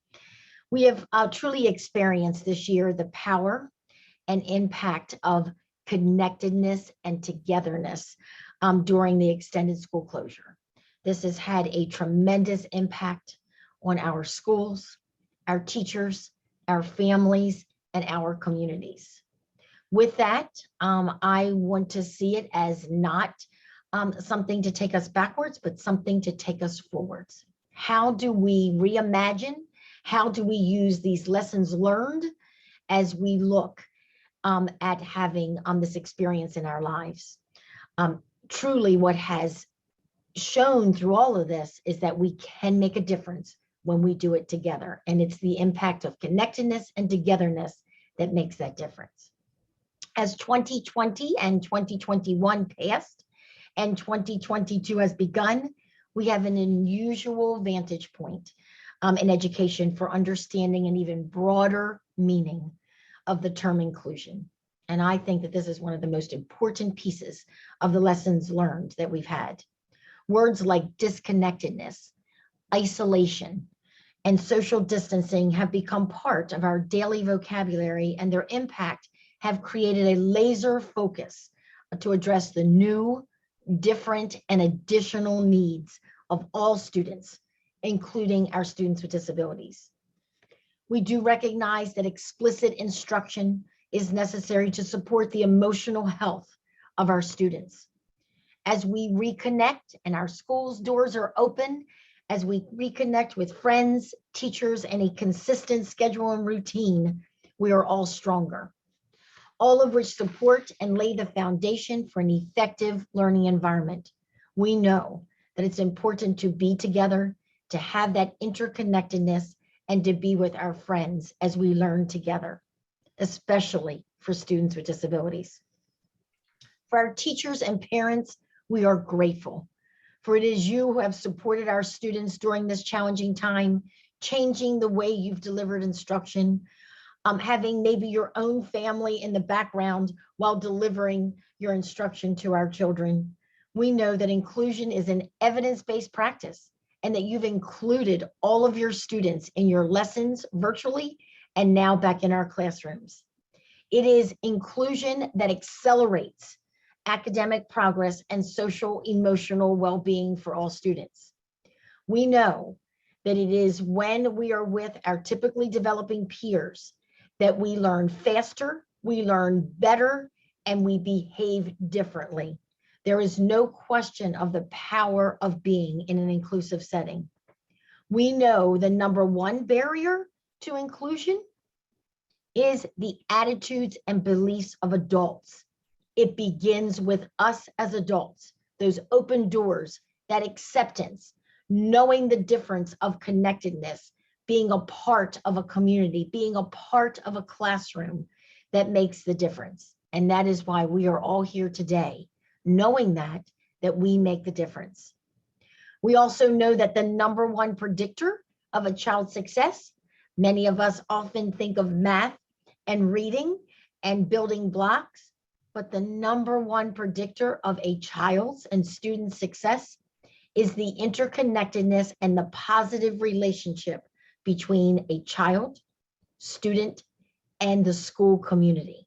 We have truly experienced this year the power and impact of connectedness and togetherness during the extended school closure. This has had a tremendous impact on our schools, our teachers, our families, and our communities. With that, I want to see it as not something to take us backwards, but something to take us forwards. How do we reimagine? How do we use these lessons learned as we look at having this experience in our lives? Truly, what has shown through all of this is that we can make a difference when we do it together. And it's the impact of connectedness and togetherness that makes that difference. As 2020 and 2021 passed and 2022 has begun, we have an unusual vantage point in education for understanding an even broader meaning of the term inclusion. And I think that this is one of the most important pieces of the lessons learned that we've had. Words like disconnectedness, isolation, and social distancing have become part of our daily vocabulary, and their impact have created a laser focus to address the new, different, and additional needs of all students, including our students with disabilities. We do recognize that explicit instruction is necessary to support the emotional health of our students. As we reconnect and our schools' doors are open, as we reconnect with friends, teachers, and a consistent schedule and routine, we are all stronger. All of which support and lay the foundation for an effective learning environment. We know that it's important to be together, to have that interconnectedness, and to be with our friends as we learn together, especially for students with disabilities. For our teachers and parents, we are grateful, for it is you who have supported our students during this challenging time, changing the way you've delivered instruction, having maybe your own family in the background while delivering your instruction to our children. We know that inclusion is an evidence-based practice and that you've included all of your students in your lessons virtually and now back in our classrooms. It is inclusion that accelerates academic progress and social emotional well-being for all students. We know that it is when we are with our typically developing peers that we learn faster, we learn better, and we behave differently. There is no question of the power of being in an inclusive setting. We know the number one barrier to inclusion is the attitudes and beliefs of adults. It begins with us as adults, those open doors, that acceptance, knowing the difference of connectedness, being a part of a community, being a part of a classroom that makes the difference. And that is why we are all here today, knowing that we make the difference. We also know that the number one predictor of a child's success, many of us often think of math and reading and building blocks, but the number one predictor of a child's and student's success is the interconnectedness and the positive relationship between a child, student, and the school community.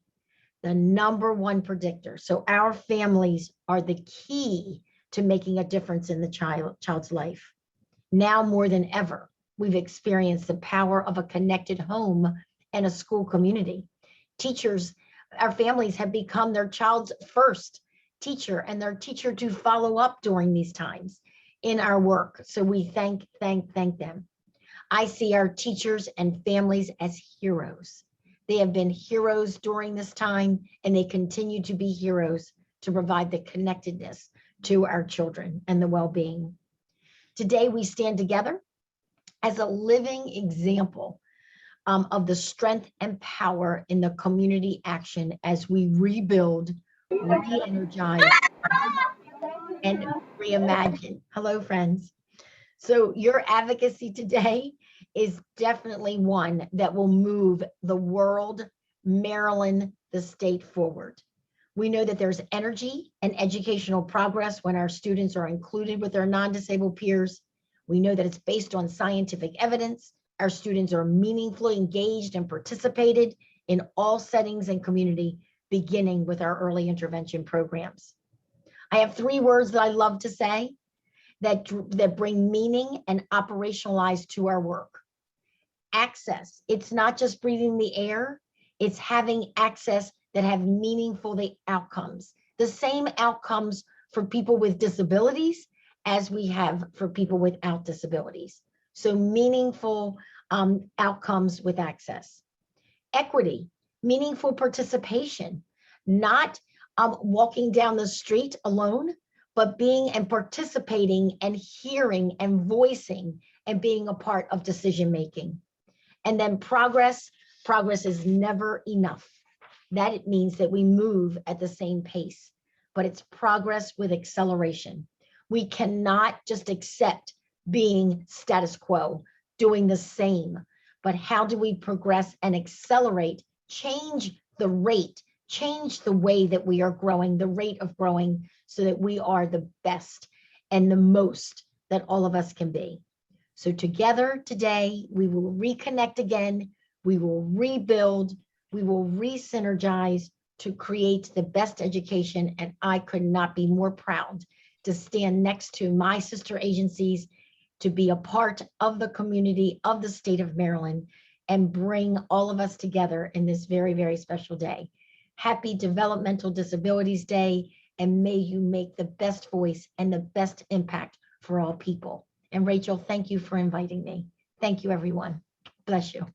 The number one predictor. So our families are the key to making a difference in the child's life. Now more than ever, we've experienced the power of a connected home and a school community. Teachers, our families have become their child's first teacher and their teacher to follow up during these times in our work. So we thank them. I see our teachers and families as heroes. They have been heroes during this time, and they continue to be heroes to provide the connectedness to our children and the well-being. Today, we stand together as a living example of the strength and power in the community action as we rebuild, re-energize, and reimagine. Hello, friends. So your advocacy today is definitely one that will move the world, Maryland, the state forward. We know that there's energy and educational progress when our students are included with their non-disabled peers. We know that it's based on scientific evidence. Our students are meaningfully engaged and participated in all settings and community, beginning with our early intervention programs. I have 3 words that I love to say that bring meaning and operationalize to our work. Access. It's not just breathing the air, it's having access that have meaningful outcomes. The same outcomes for people with disabilities as we have for people without disabilities. So meaningful outcomes with access. Equity, meaningful participation, not walking down the street alone, but being and participating and hearing and voicing and being a part of decision-making. And then progress is never enough. That it means that we move at the same pace, but it's progress with acceleration. We cannot just accept being status quo, doing the same, but how do we progress and accelerate, change the rate, change the way that we are growing, the rate of growing, so that we are the best and the most that all of us can be. So together today, we will reconnect again, we will rebuild, we will re-synergize to create the best education. And I could not be more proud to stand next to my sister agencies, to be a part of the community of the state of Maryland and bring all of us together in this very, very special day. Happy Developmental Disabilities Day, and may you make the best voice and the best impact for all people. And Rachel, thank you for inviting me. Thank you, everyone. Bless you.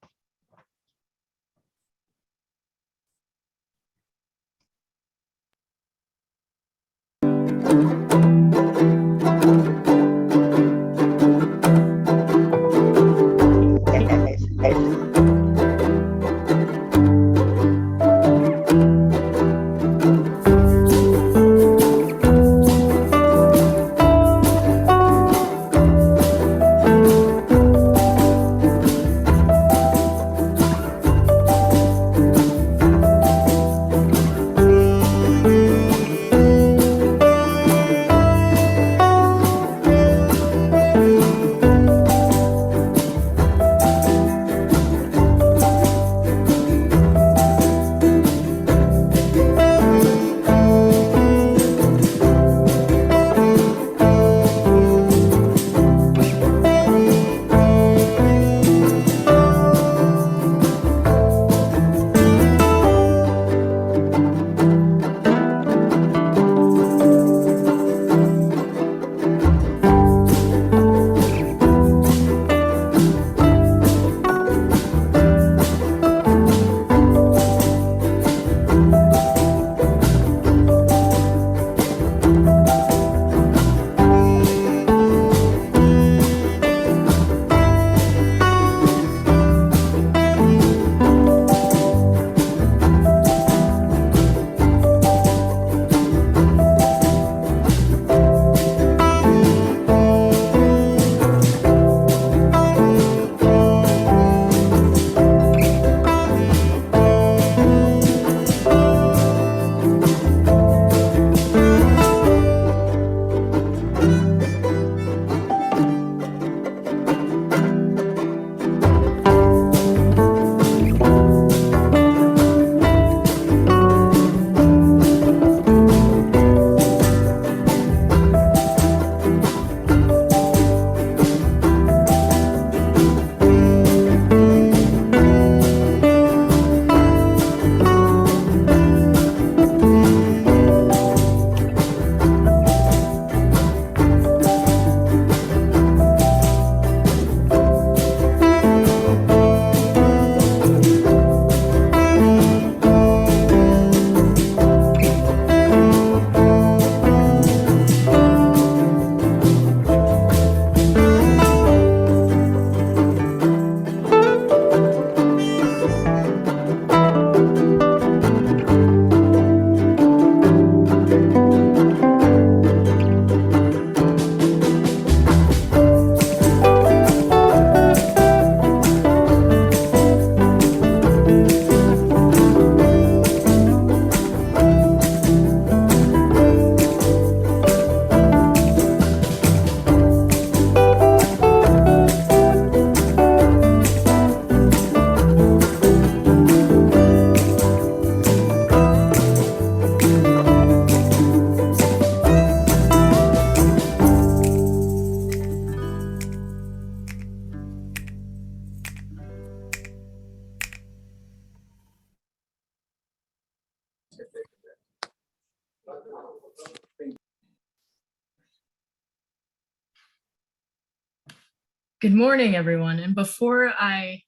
Good morning, everyone. And before I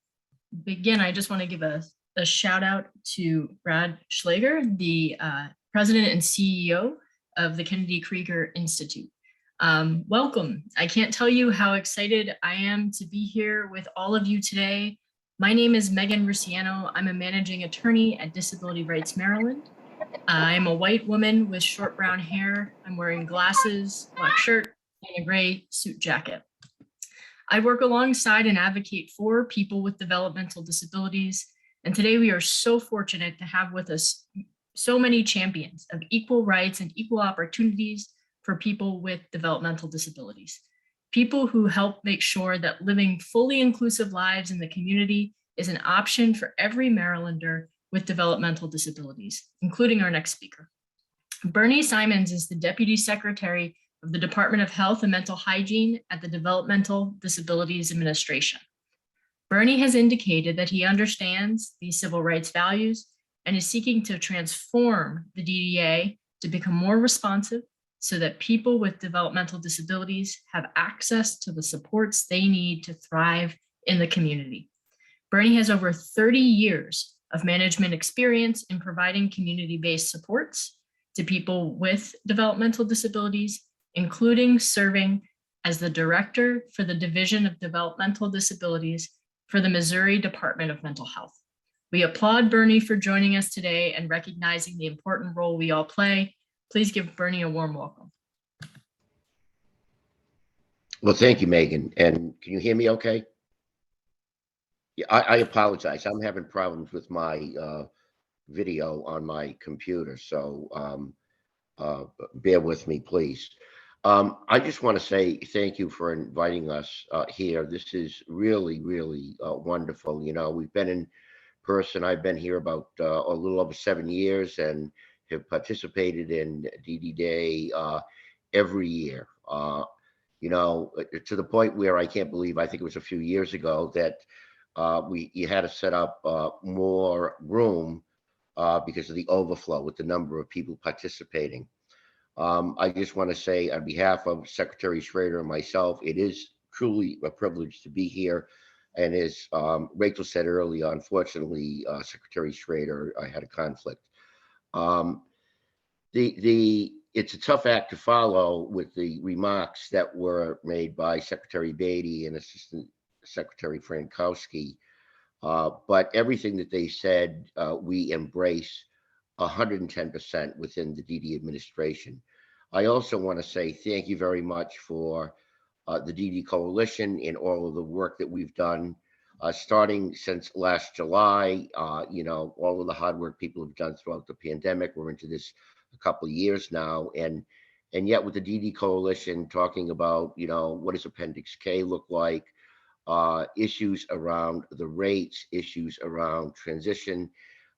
begin, I just want to give a shout out to Brad Schlager, the president and CEO of the Kennedy Krieger Institute. Welcome. I can't tell you how excited I am to be here with all of you today. My name is Megan Rusiano. I'm a managing attorney at Disability Rights Maryland. I'm a white woman with short brown hair. I'm wearing glasses, black shirt, and a gray suit jacket. I work alongside and advocate for people with developmental disabilities. And today we are so fortunate to have with us so many champions of equal rights and equal opportunities for people with developmental disabilities. People who help make sure that living fully inclusive lives in the community is an option for every Marylander with developmental disabilities, including our next speaker. Bernie Simons is the Deputy Secretary of the Department of Health and Mental Hygiene at the Developmental Disabilities Administration. Bernie has indicated that he understands these civil rights values and is seeking to transform the DDA to become more responsive so that people with developmental disabilities have access to the supports they need to thrive in the community. Bernie has over 30 years of management experience in providing community-based supports to people with developmental disabilities, including serving as the Director for the Division of Developmental Disabilities for the Missouri Department of Mental Health. We applaud Bernie for joining us today and recognizing the important role we all play. Please give Bernie a warm welcome. Well, thank you, Megan. And can you hear me okay? Yeah, I apologize. I'm having problems with my video on my computer, so bear with me, please. I just want to say thank you for inviting us here. This is really, really wonderful. You know, we've been in person. I've been here about a little over 7 years and have participated in DD Day every year. You know, to the point where I can't believe, I think it was a few years ago that you had to set up more room because of the overflow with the number of people participating. I just want to say on behalf of Secretary Schrader and myself, it is truly a privilege to be here. And as Rachel said earlier, unfortunately, Secretary Schrader, I had a conflict. It's a tough act to follow with the remarks that were made by Secretary Beatty and Assistant Secretary Frankowski. But everything that they said, we embrace 110% within the DD administration. I also want to say thank you very much for the DD Coalition and all of the work that we've done starting since last July. You know, all of the hard work people have done throughout the pandemic. We're into this a couple of years now, and yet with the DD Coalition talking about, you know, what does Appendix K look like, issues around the rates, issues around transition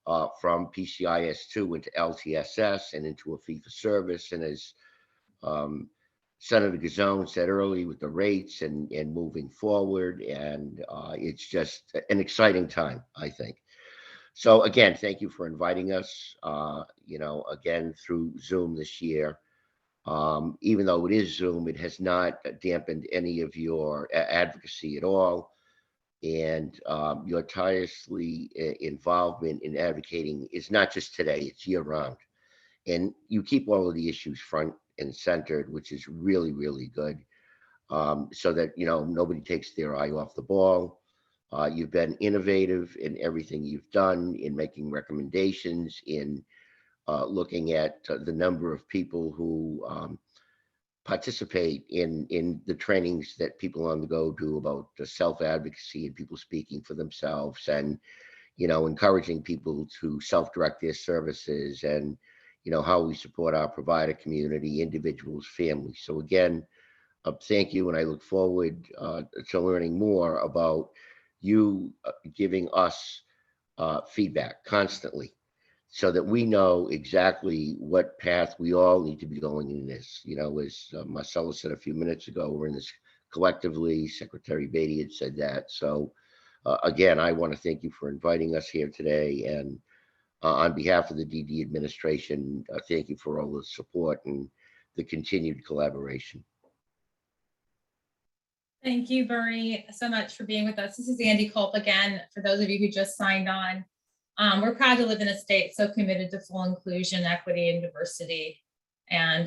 from PCIS2 into LTSS and into a fee-for-service, and as Senator Gazone said earlier, with the rates and moving forward, and it's just an exciting time, I think. So again, thank you for inviting us, you know, again, through Zoom this year. Even though it is Zoom, it has not dampened any of your advocacy at all. And your tirelessly involvement in advocating is not just today, it's year round. And you keep all of the issues front and centered, which is really, really good. So that, you know, nobody takes their eye off the ball. You've been innovative in everything you've done, in making recommendations, in looking at the number of people who participate in the trainings that people on the go do about self-advocacy and people speaking for themselves, and, you know, encouraging people to self-direct their services, and, you know, how we support our provider community, individuals, families. So again, thank you. And I look forward to learning more about you giving us feedback constantly, so that we know exactly what path we all need to be going in this. You know, as Marcella said a few minutes ago, we're in this collectively. Secretary Beatty had said that. So again, I want to thank you for inviting us here today. And on behalf of the DD administration, thank you for all the support and the continued collaboration. Thank you, Bernie, so much for being with us. This is Andy Culp again, for those of you who just signed on. We're proud to live in a state so committed to full inclusion, equity, and diversity. And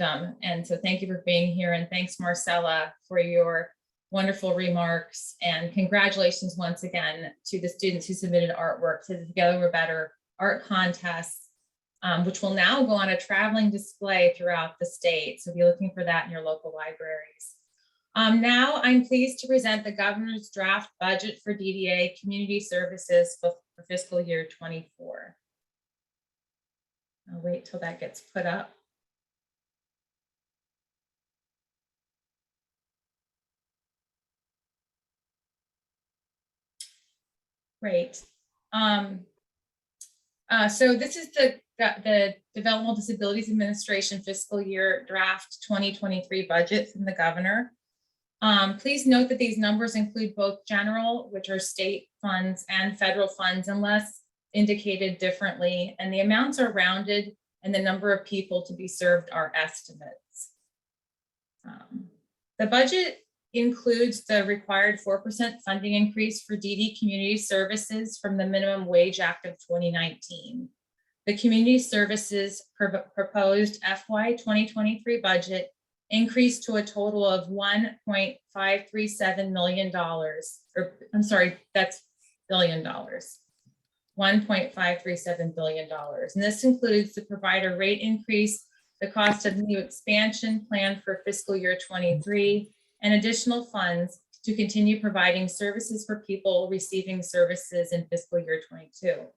so thank you for being here. And thanks, Marcella, for your wonderful remarks. And congratulations once again to the students who submitted artwork to the Together We're Better art contest, which will now go on a traveling display throughout the state. So be looking for that in your local libraries. Now I'm pleased to present the governor's draft budget for DDA community services for fiscal year 24. I'll wait till that gets put up. Great. So this is the Developmental Disabilities Administration fiscal year draft 2023 budget from the governor. Please note that these numbers include both general, which are state funds, and federal funds, unless indicated differently. And the amounts are rounded, and the number of people to be served are estimates. The budget includes the required 4% funding increase for DD Community Services from the Minimum Wage Act of 2019. The Community Services proposed FY 2023 budget increased to a total of $1.537 million, or I'm sorry, that's billion dollars, $1.537 billion. And this includes the provider rate increase, the cost of new expansion planned for fiscal year 23, and additional funds to continue providing services for people receiving services in fiscal year 22.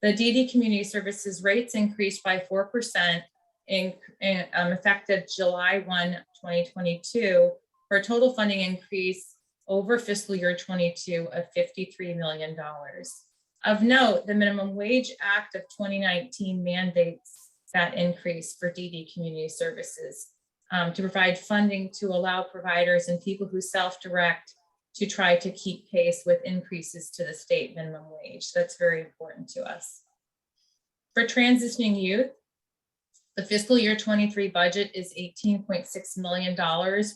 The DD Community Services rates increased by 4% effective July 1, 2022, for a total funding increase over fiscal year 22 of $53 million. Of note, the Minimum Wage Act of 2019 mandates that increase for DD Community Services to provide funding to allow providers and people who self-direct to try to keep pace with increases to the state minimum wage. That's very important to us. For transitioning youth, the fiscal year 23 budget is $18.6 million,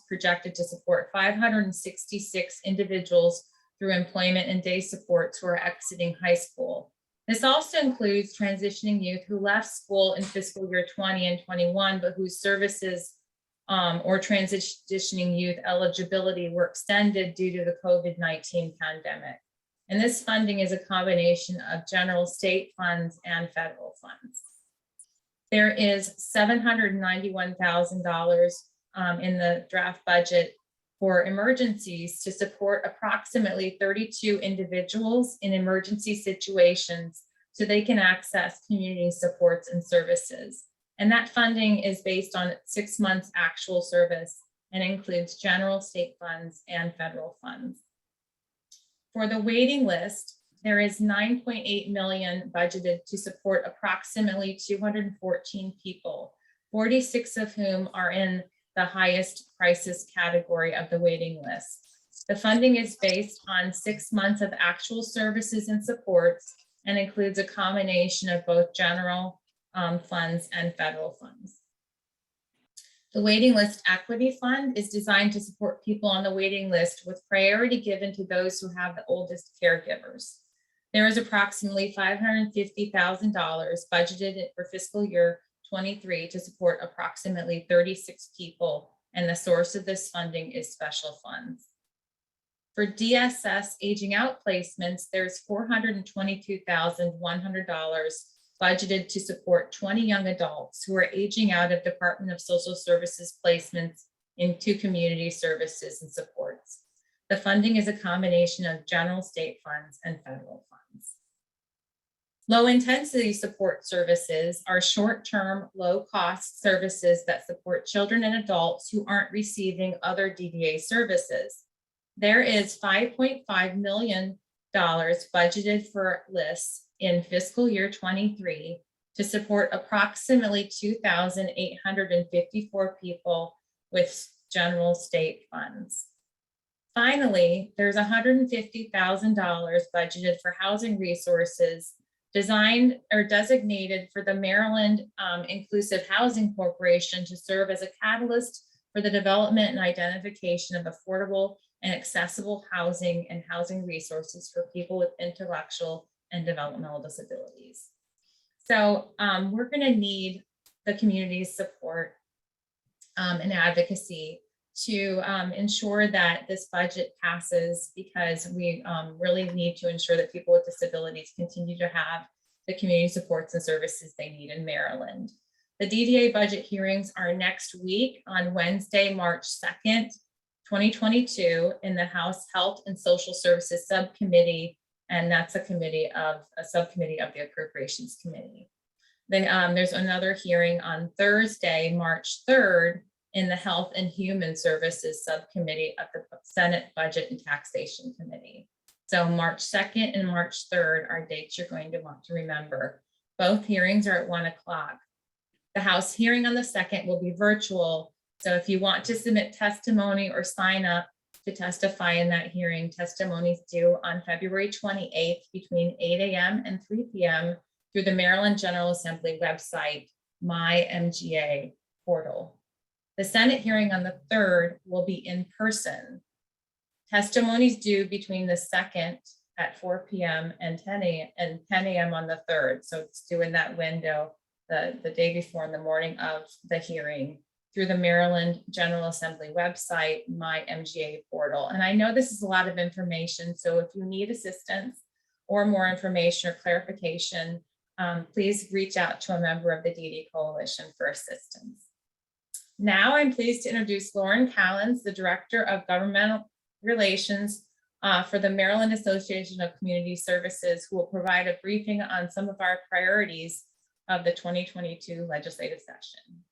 projected to support 566 individuals through employment and day supports who are exiting high school. This also includes transitioning youth who left school in fiscal year 20 and 21, but whose services or transitioning youth eligibility were extended due to the COVID-19 pandemic. And this funding is a combination of general state funds and federal funds. There is $791,000 in the draft budget for emergencies to support approximately 32 individuals in emergency situations so they can access community supports and services. And that funding is based on 6 months actual service and includes general state funds and federal funds. For the waiting list, there is $9.8 million budgeted to support approximately 214 people, 46 of whom are in the highest crisis category of the waiting list. The funding is based on 6 months of actual services and supports and includes a combination of both general funds and federal funds. The waiting list equity fund is designed to support people on the waiting list with priority given to those who have the oldest caregivers. There is approximately $550,000 budgeted for fiscal year 23 to support approximately 36 people, and the source of this funding is special funds. For DSS aging out placements, there's $422,100 budgeted to support 20 young adults who are aging out of Department of Social Services placements into community services and supports. The funding is a combination of general state funds and federal funds. Low intensity support services are short-term, low-cost services that support children and adults who aren't receiving other DDA services. There is $5.5 million budgeted for lists in fiscal year 23 to support approximately 2,854 people with general state funds. Finally, there's $150,000 budgeted for housing resources designed or designated for the Maryland Inclusive Housing Corporation to serve as a catalyst for the development and identification of affordable and accessible housing and housing resources for people with intellectual and developmental disabilities. So we're going to need the community's support and advocacy to ensure that this budget passes, because we really need to ensure that people with disabilities continue to have the community supports and services they need in Maryland. The DDA budget hearings are next week on Wednesday, March 2nd, 2022 in the House Health and Social Services Subcommittee, and that's a subcommittee of the Appropriations Committee. Then there's another hearing on Thursday, March 3rd in the Health and Human Services Subcommittee of the Senate Budget and Taxation Committee. So March 2nd and March 3rd are dates you're going to want to remember. Both hearings are at 1 o'clock. The House hearing on the 2nd will be virtual. So if you want to submit testimony or sign up to testify in that hearing, testimonies due on February 28th between 8 a.m. and 3 p.m. through the Maryland General Assembly website, My MGA portal. The Senate hearing on the 3rd will be in person. Testimonies due between the 2nd at 4 p.m. and 10 a.m. on the 3rd. So it's due in that window, the day before in the morning of the hearing, through the Maryland General Assembly website, My MGA portal. And I know this is a lot of information, so if you need assistance or more information or clarification, please reach out to a member of the DD Coalition for assistance. Now I'm pleased to introduce Lauren Callens, the Director of Governmental Relations for the Maryland Association of Community Services, who will provide a briefing on some of our priorities of the 2022 legislative session.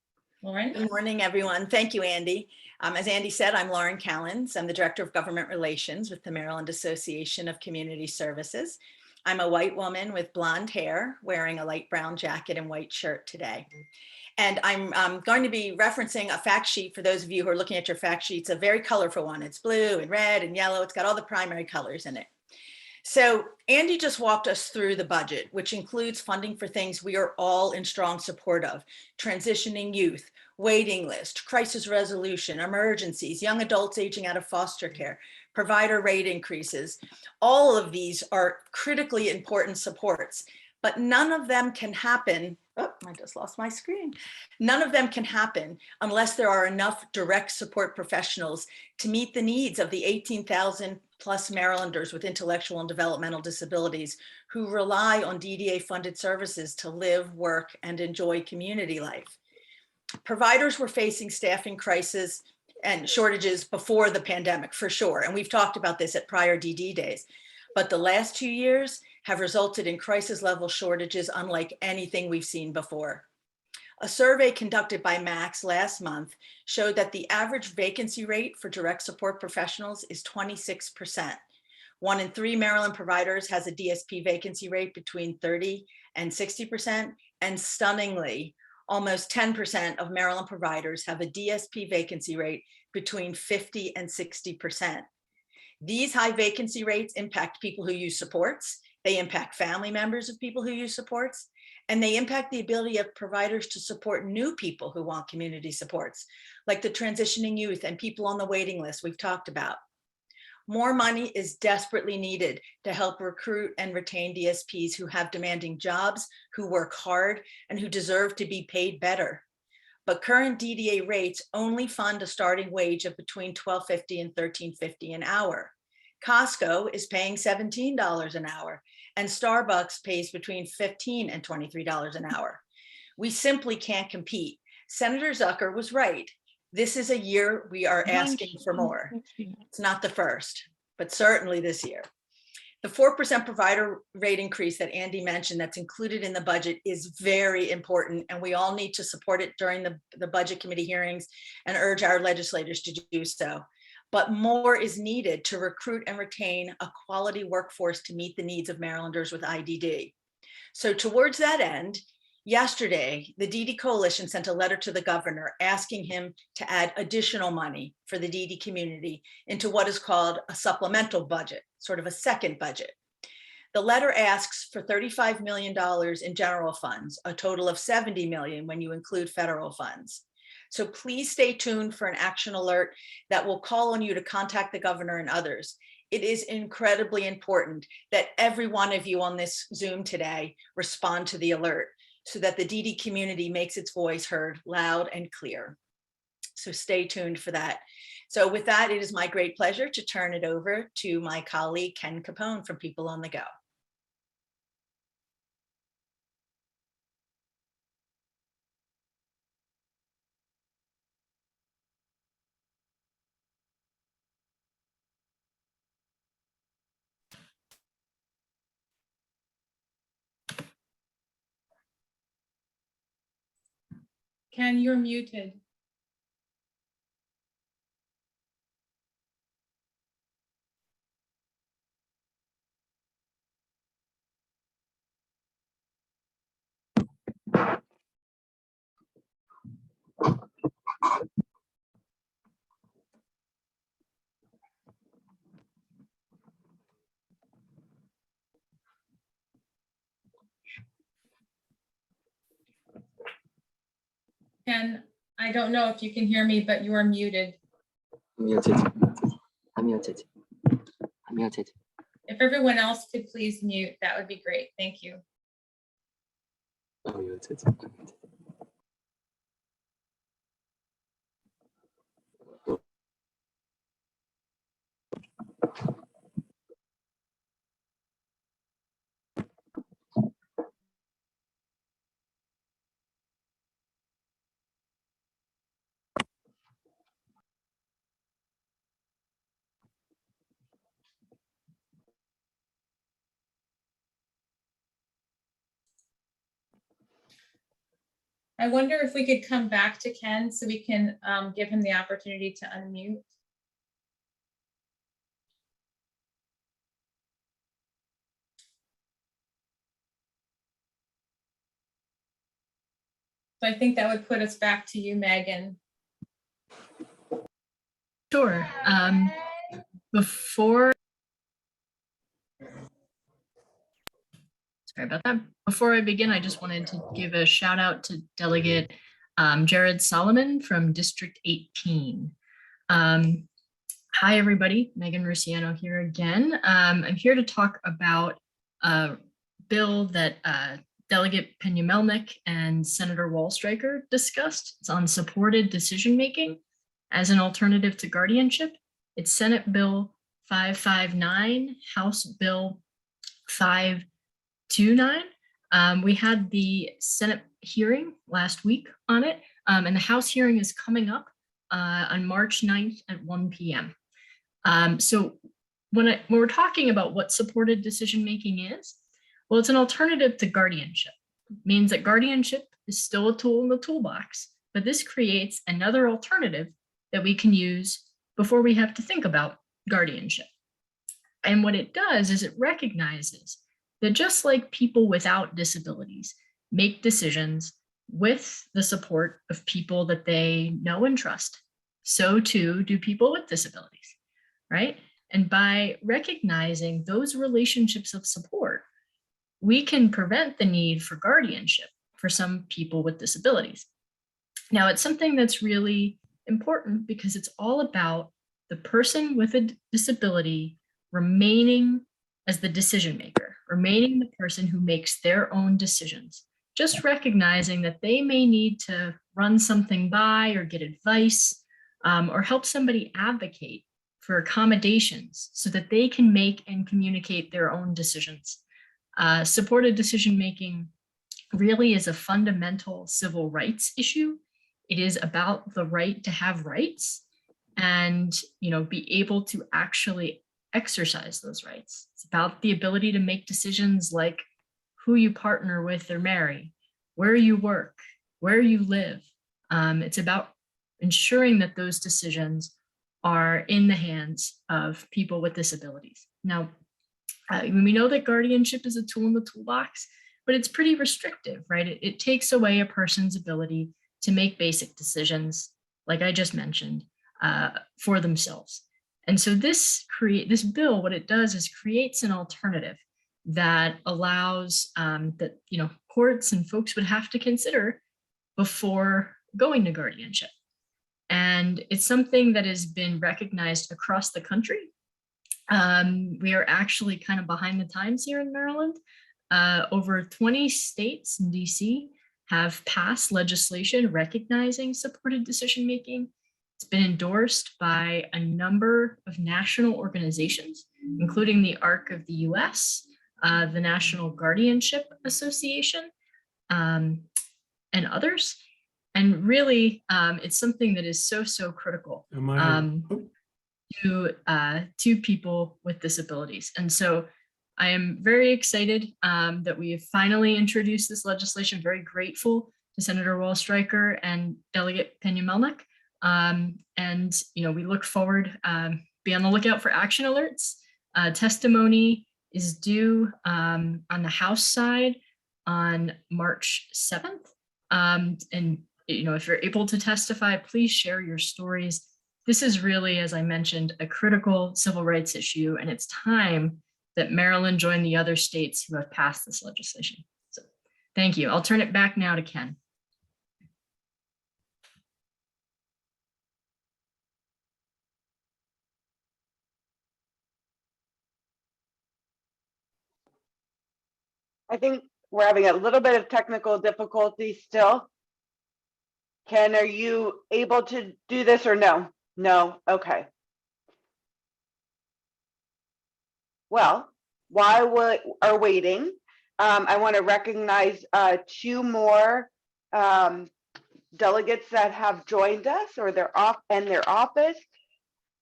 Lauren? Good morning, everyone. Thank you, Andy. As Andy said, I'm Lauren Callens. I'm the Director of Government Relations with the Maryland Association of Community Services. I'm a white woman with blonde hair, wearing a light brown jacket and white shirt today. And I'm going to be referencing a fact sheet for those of you who are looking at your fact sheets, a very colorful one. It's blue and red and yellow. It's got all the primary colors in it. So Andy just walked us through the budget, which includes funding for things we are all in strong support of: transitioning youth, waiting list, crisis resolution, emergencies, young adults aging out of foster care, provider rate increases. All of these are critically important supports, but none of them can happen. Oh, I just lost my screen. None of them can happen unless there are enough direct support professionals to meet the needs of the 18,000 plus Marylanders with intellectual and developmental disabilities who rely on DDA funded services to live, work, and enjoy community life. Providers were facing staffing crisis and shortages before the pandemic, for sure. And we've talked about this at prior DD days. But the last 2 years have resulted in crisis level shortages unlike anything we've seen before. A survey conducted by Max last month showed that the average vacancy rate for direct support professionals is 26%. 1 in 3 Maryland providers has a DSP vacancy rate between 30 and 60%. And stunningly, almost 10% of Maryland providers have a DSP vacancy rate between 50 and 60%. These high vacancy rates impact people who use supports. They impact family members of people who use supports, and they impact the ability of providers to support new people who want community supports, like the transitioning youth and people on the waiting list we've talked about. More money is desperately needed to help recruit and retain DSPs who have demanding jobs, who work hard, and who deserve to be paid better. But current DDA rates only fund a starting wage of between $12.50 and $13.50 an hour. Costco is paying $17 an hour, and Starbucks pays between $15 and $23 an hour. We simply can't compete. Senator Zucker was right. This is a year we are asking for more. It's not the first, but certainly this year. The 4% provider rate increase that Andy mentioned that's included in the budget is very important, and we all need to support it during the budget committee hearings and urge our legislators to do so. But more is needed to recruit and retain a quality workforce to meet the needs of Marylanders with IDD. So towards that end, yesterday, the DD Coalition sent a letter to the governor asking him to add additional money for the DD community into what is called a supplemental budget, sort of a second budget. The letter asks for $35 million in general funds, a total of $70 million when you include federal funds. So please stay tuned for an action alert that will call on you to contact the governor and others. It is incredibly important that every one of you on this Zoom today respond to the alert so that the DD community makes its voice heard loud and clear. So stay tuned for that. So with that, it is my great pleasure to turn it over to my colleague, Ken Capone from People on the Go. Ken, you're muted. Ken, I don't know if you can hear me, but you are muted. Unmuted. If everyone else could please mute, that would be great. Thank you. I wonder if we could come back to Ken so we can give him the opportunity to unmute. So I think that would put us back to you, Megan. Sure. Before, sorry about that. Before I begin, I just wanted to give a shout out to Delegate Jared Solomon from District 18. Hi, everybody. Megan Rusiano here again. I'm here to talk about a bill that Delegate Peña-Melnick and Senator Wallstreicher discussed. It's on supported decision-making as an alternative to guardianship. It's Senate Bill 559, House Bill 529. We had the Senate hearing last week on it, and the House hearing is coming up on March 9th at 1 p.m. So when we're talking about what supported decision-making is, well, it's an alternative to guardianship. It means that guardianship is still a tool in the toolbox, but this creates another alternative that we can use before we have to think about guardianship. And what it does is it recognizes that just like people without disabilities make decisions with the support of people that they know and trust, so too do people with disabilities, right? And by recognizing those relationships of support, we can prevent the need for guardianship for some people with disabilities. Now, it's something that's really important because it's all about the person with a disability remaining as the decision maker, remaining the person who makes their own decisions, just recognizing that they may need to run something by or get advice or help somebody advocate for accommodations so that they can make and communicate their own decisions. Supported decision-making really is a fundamental civil rights issue. It is about the right to have rights and, be able to actually exercise those rights. It's about the ability to make decisions like who you partner with or marry, where you work, where you live. It's about ensuring that those decisions are in the hands of people with disabilities. Now, we know that guardianship is a tool in the toolbox, but it's pretty restrictive, right? It takes away a person's ability to make basic decisions, like I just mentioned, for themselves. And so this bill, what it does is creates an alternative that allows that courts and folks would have to consider before going to guardianship. And it's something that has been recognized across the country. We are actually kind of behind the times here in Maryland. Over 20 states and DC have passed legislation recognizing supported decision-making. It's been endorsed by a number of national organizations, including the ARC of the US, the National Guardianship Association, and others. And really, it's something that is so critical to people with disabilities. And so I am very excited that we have finally introduced this legislation. Very grateful to Senator Wallstreicher and Delegate Peña-Melnick. And we look forward, be on the lookout for action alerts. Testimony is due on the House side on March 7th. And if you're able to testify, please share your stories. This is really, as I mentioned, a critical civil rights issue, and it's time that Maryland join the other states who have passed this legislation. So thank you. I'll turn it back now to Ken. I think we're having a little bit of technical difficulty still. Ken, are you able to do this or no? No, okay. Well, while we are waiting, I want to recognize 2 more delegates that have joined us or they're off in their office.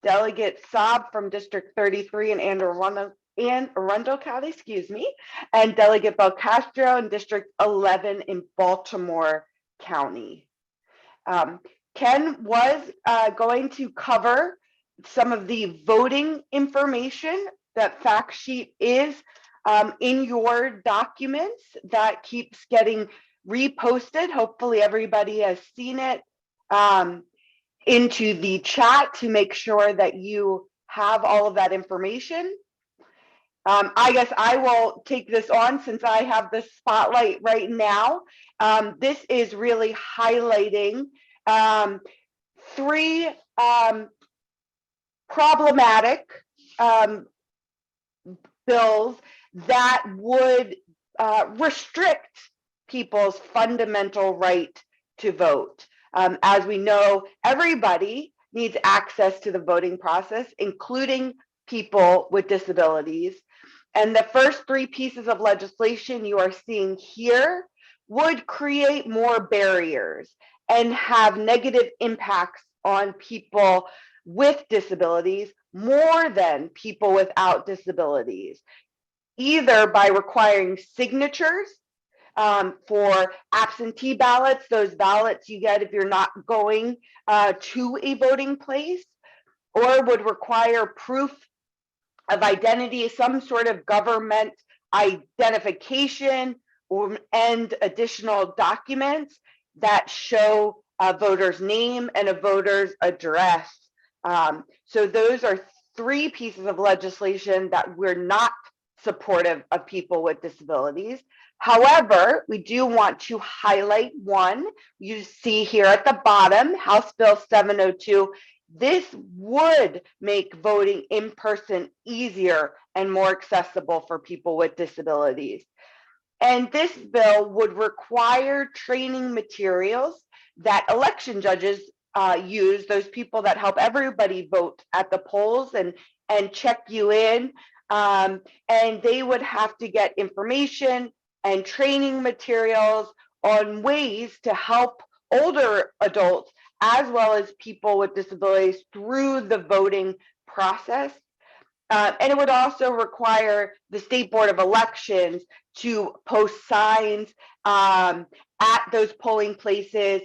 Delegate Saab from District 33 in Anne Arundel County, excuse me, and Delegate Belcastro in District 11 in Baltimore County. Ken was going to cover some of the voting information. That fact sheet is in your documents that keeps getting reposted. Hopefully everybody has seen it into the chat to make sure that you have all of that information. I guess I will take this on since I have the spotlight right now. This is really highlighting 3 problematic bills that would restrict people's fundamental right to vote. As we know, everybody needs access to the voting process, including people with disabilities. And the first 3 pieces of legislation you are seeing here would create more barriers and have negative impacts on people with disabilities more than people without disabilities, either by requiring signatures for absentee ballots, those ballots you get if you're not going to a voting place, or would require proof of identity, some sort of government identification and additional documents that show a voter's name and a voter's address. So those are 3 pieces of legislation that we're not supportive of people with disabilities. However, we do want to highlight one. You see here at the bottom, House Bill 702. This would make voting in person easier and more accessible for people with disabilities. And this bill would require training materials that election judges use, those people that help everybody vote at the polls and check you in. And they would have to get information and training materials on ways to help older adults as well as people with disabilities through the voting process. And it would also require the State Board of Elections to post signs at those polling places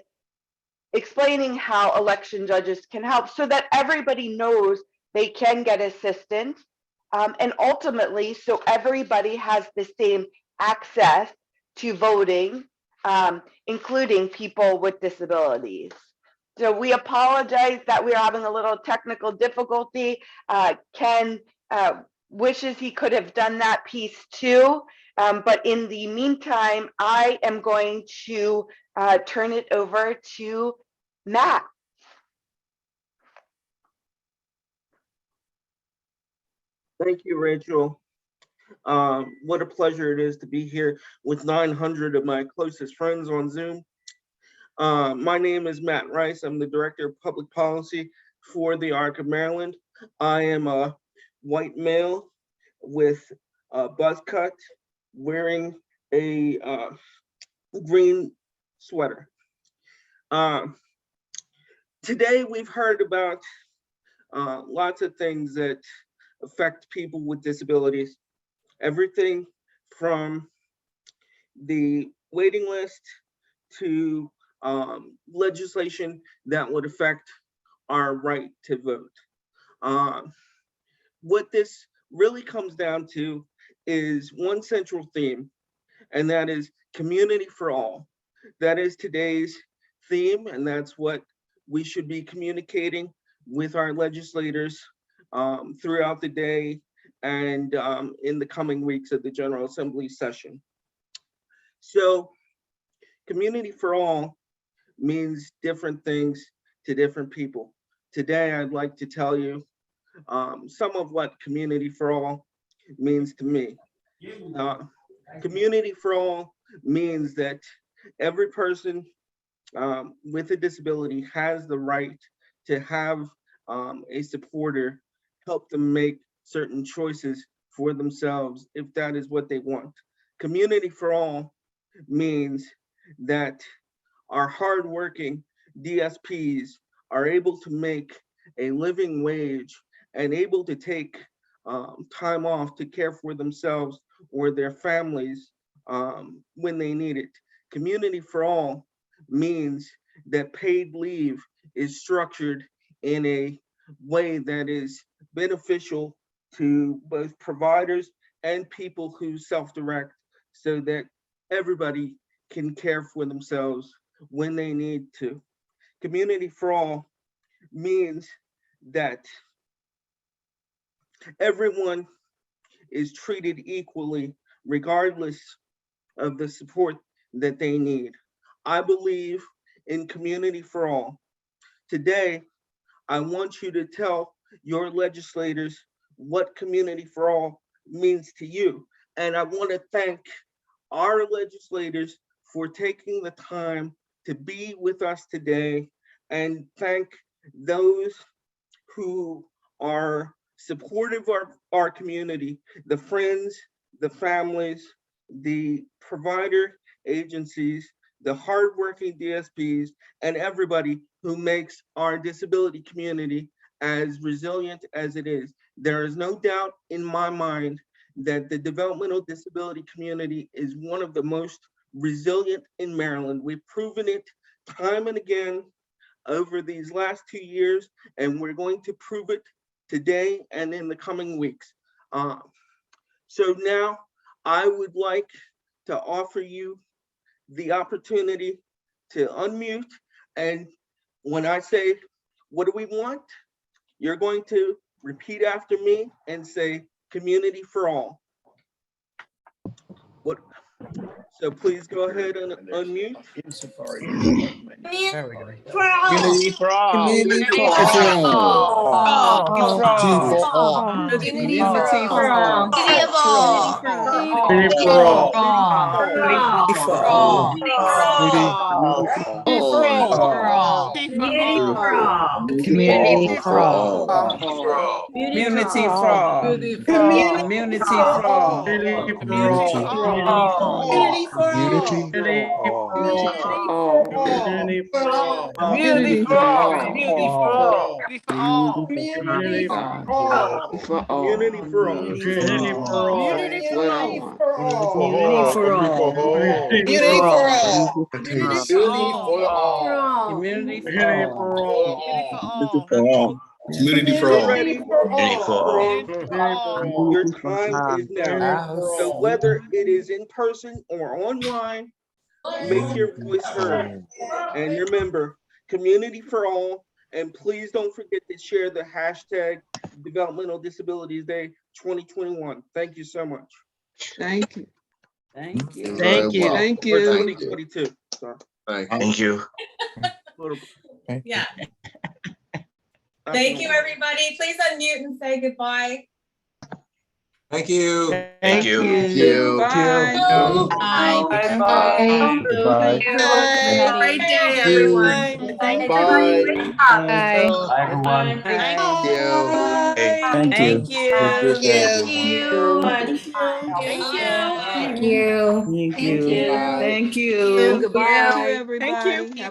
explaining how election judges can help so that everybody knows they can get assistance, and ultimately so everybody has the same access to voting, including people with disabilities. So we apologize that we're having a little technical difficulty. Ken wishes he could have done that piece too. But in the meantime, I am going to turn it over to Matt. Thank you, Rachel. What a pleasure it is to be here with 900 of my closest friends on Zoom. My name is Matt Rice. I'm the Director of Public Policy for the ARC of Maryland. I am a white male with a buzz cut, wearing a green sweater. Today we've heard about lots of things that affect people with disabilities. Everything from the waiting list to legislation that would affect our right to vote. What this really comes down to is one central theme, and that is community for all. That is today's theme, and that's what we should be communicating with our legislators throughout the day and in the coming weeks of the General Assembly session. So community for all means different things to different people. Today, I'd like to tell you some of what community for all means to me. Community for all means that every person with a disability has the right to have a supporter help them make certain choices for themselves if that is what they want. Community for all means that our hardworking DSPs are able to make a living wage and able to take time off to care for themselves or their families when they need it. Community for all means that paid leave is structured in a way that is beneficial to both providers and people who self-direct so that everybody can care for themselves when they need to. Community for all means that everyone is treated equally regardless of the support that they need. I believe in community for all. Today, I want you to tell your legislators what community for all means to you. And I want to thank our legislators for taking the time to be with us today, and thank those who are supportive of our community, the friends, the families, the provider agencies, the hardworking DSPs, and everybody who makes our disability community as resilient as it is. There is no doubt in my mind that the developmental disability community is one of the most resilient in Maryland. We've proven it time and again over these last 2 years, and we're going to prove it today and in the coming weeks. So now I would like to offer you the opportunity to unmute, and when I say, what do we want? You're going to repeat after me and say, community for all. What? So please go ahead and unmute. There we go. Community for all. Community for Community for all. all. Unity for all. Unity for all. Unity for all. Unity for all. Community for all. Community for all. Community for all. Community for all. Community for all. Community for all. Community for all. Community for all. Community for all. Community for all. Community for all. Community for all. Community for all. Community for all. Community for all. Community for all. Community for all. Community for all. Ready for all. Your time is now. So whether it is in person or online, make your voice heard. And remember, community for all. And please don't forget to share the hashtag Developmental Disabilities Day 2021. Thank you so much. Thank you. Thank you. Thank you. Thank Or you. 2022. Sorry. Thank you. Yeah. Thank you, everybody. Please unmute and say goodbye. Thank you. Thank you. Bye. Bye. Bye. Have a great day, everyone. Bye. Bye, everyone. Thank you. Thank you. Have a good day, everyone. you. Thank you. Goodbye. Thank you. Everybody.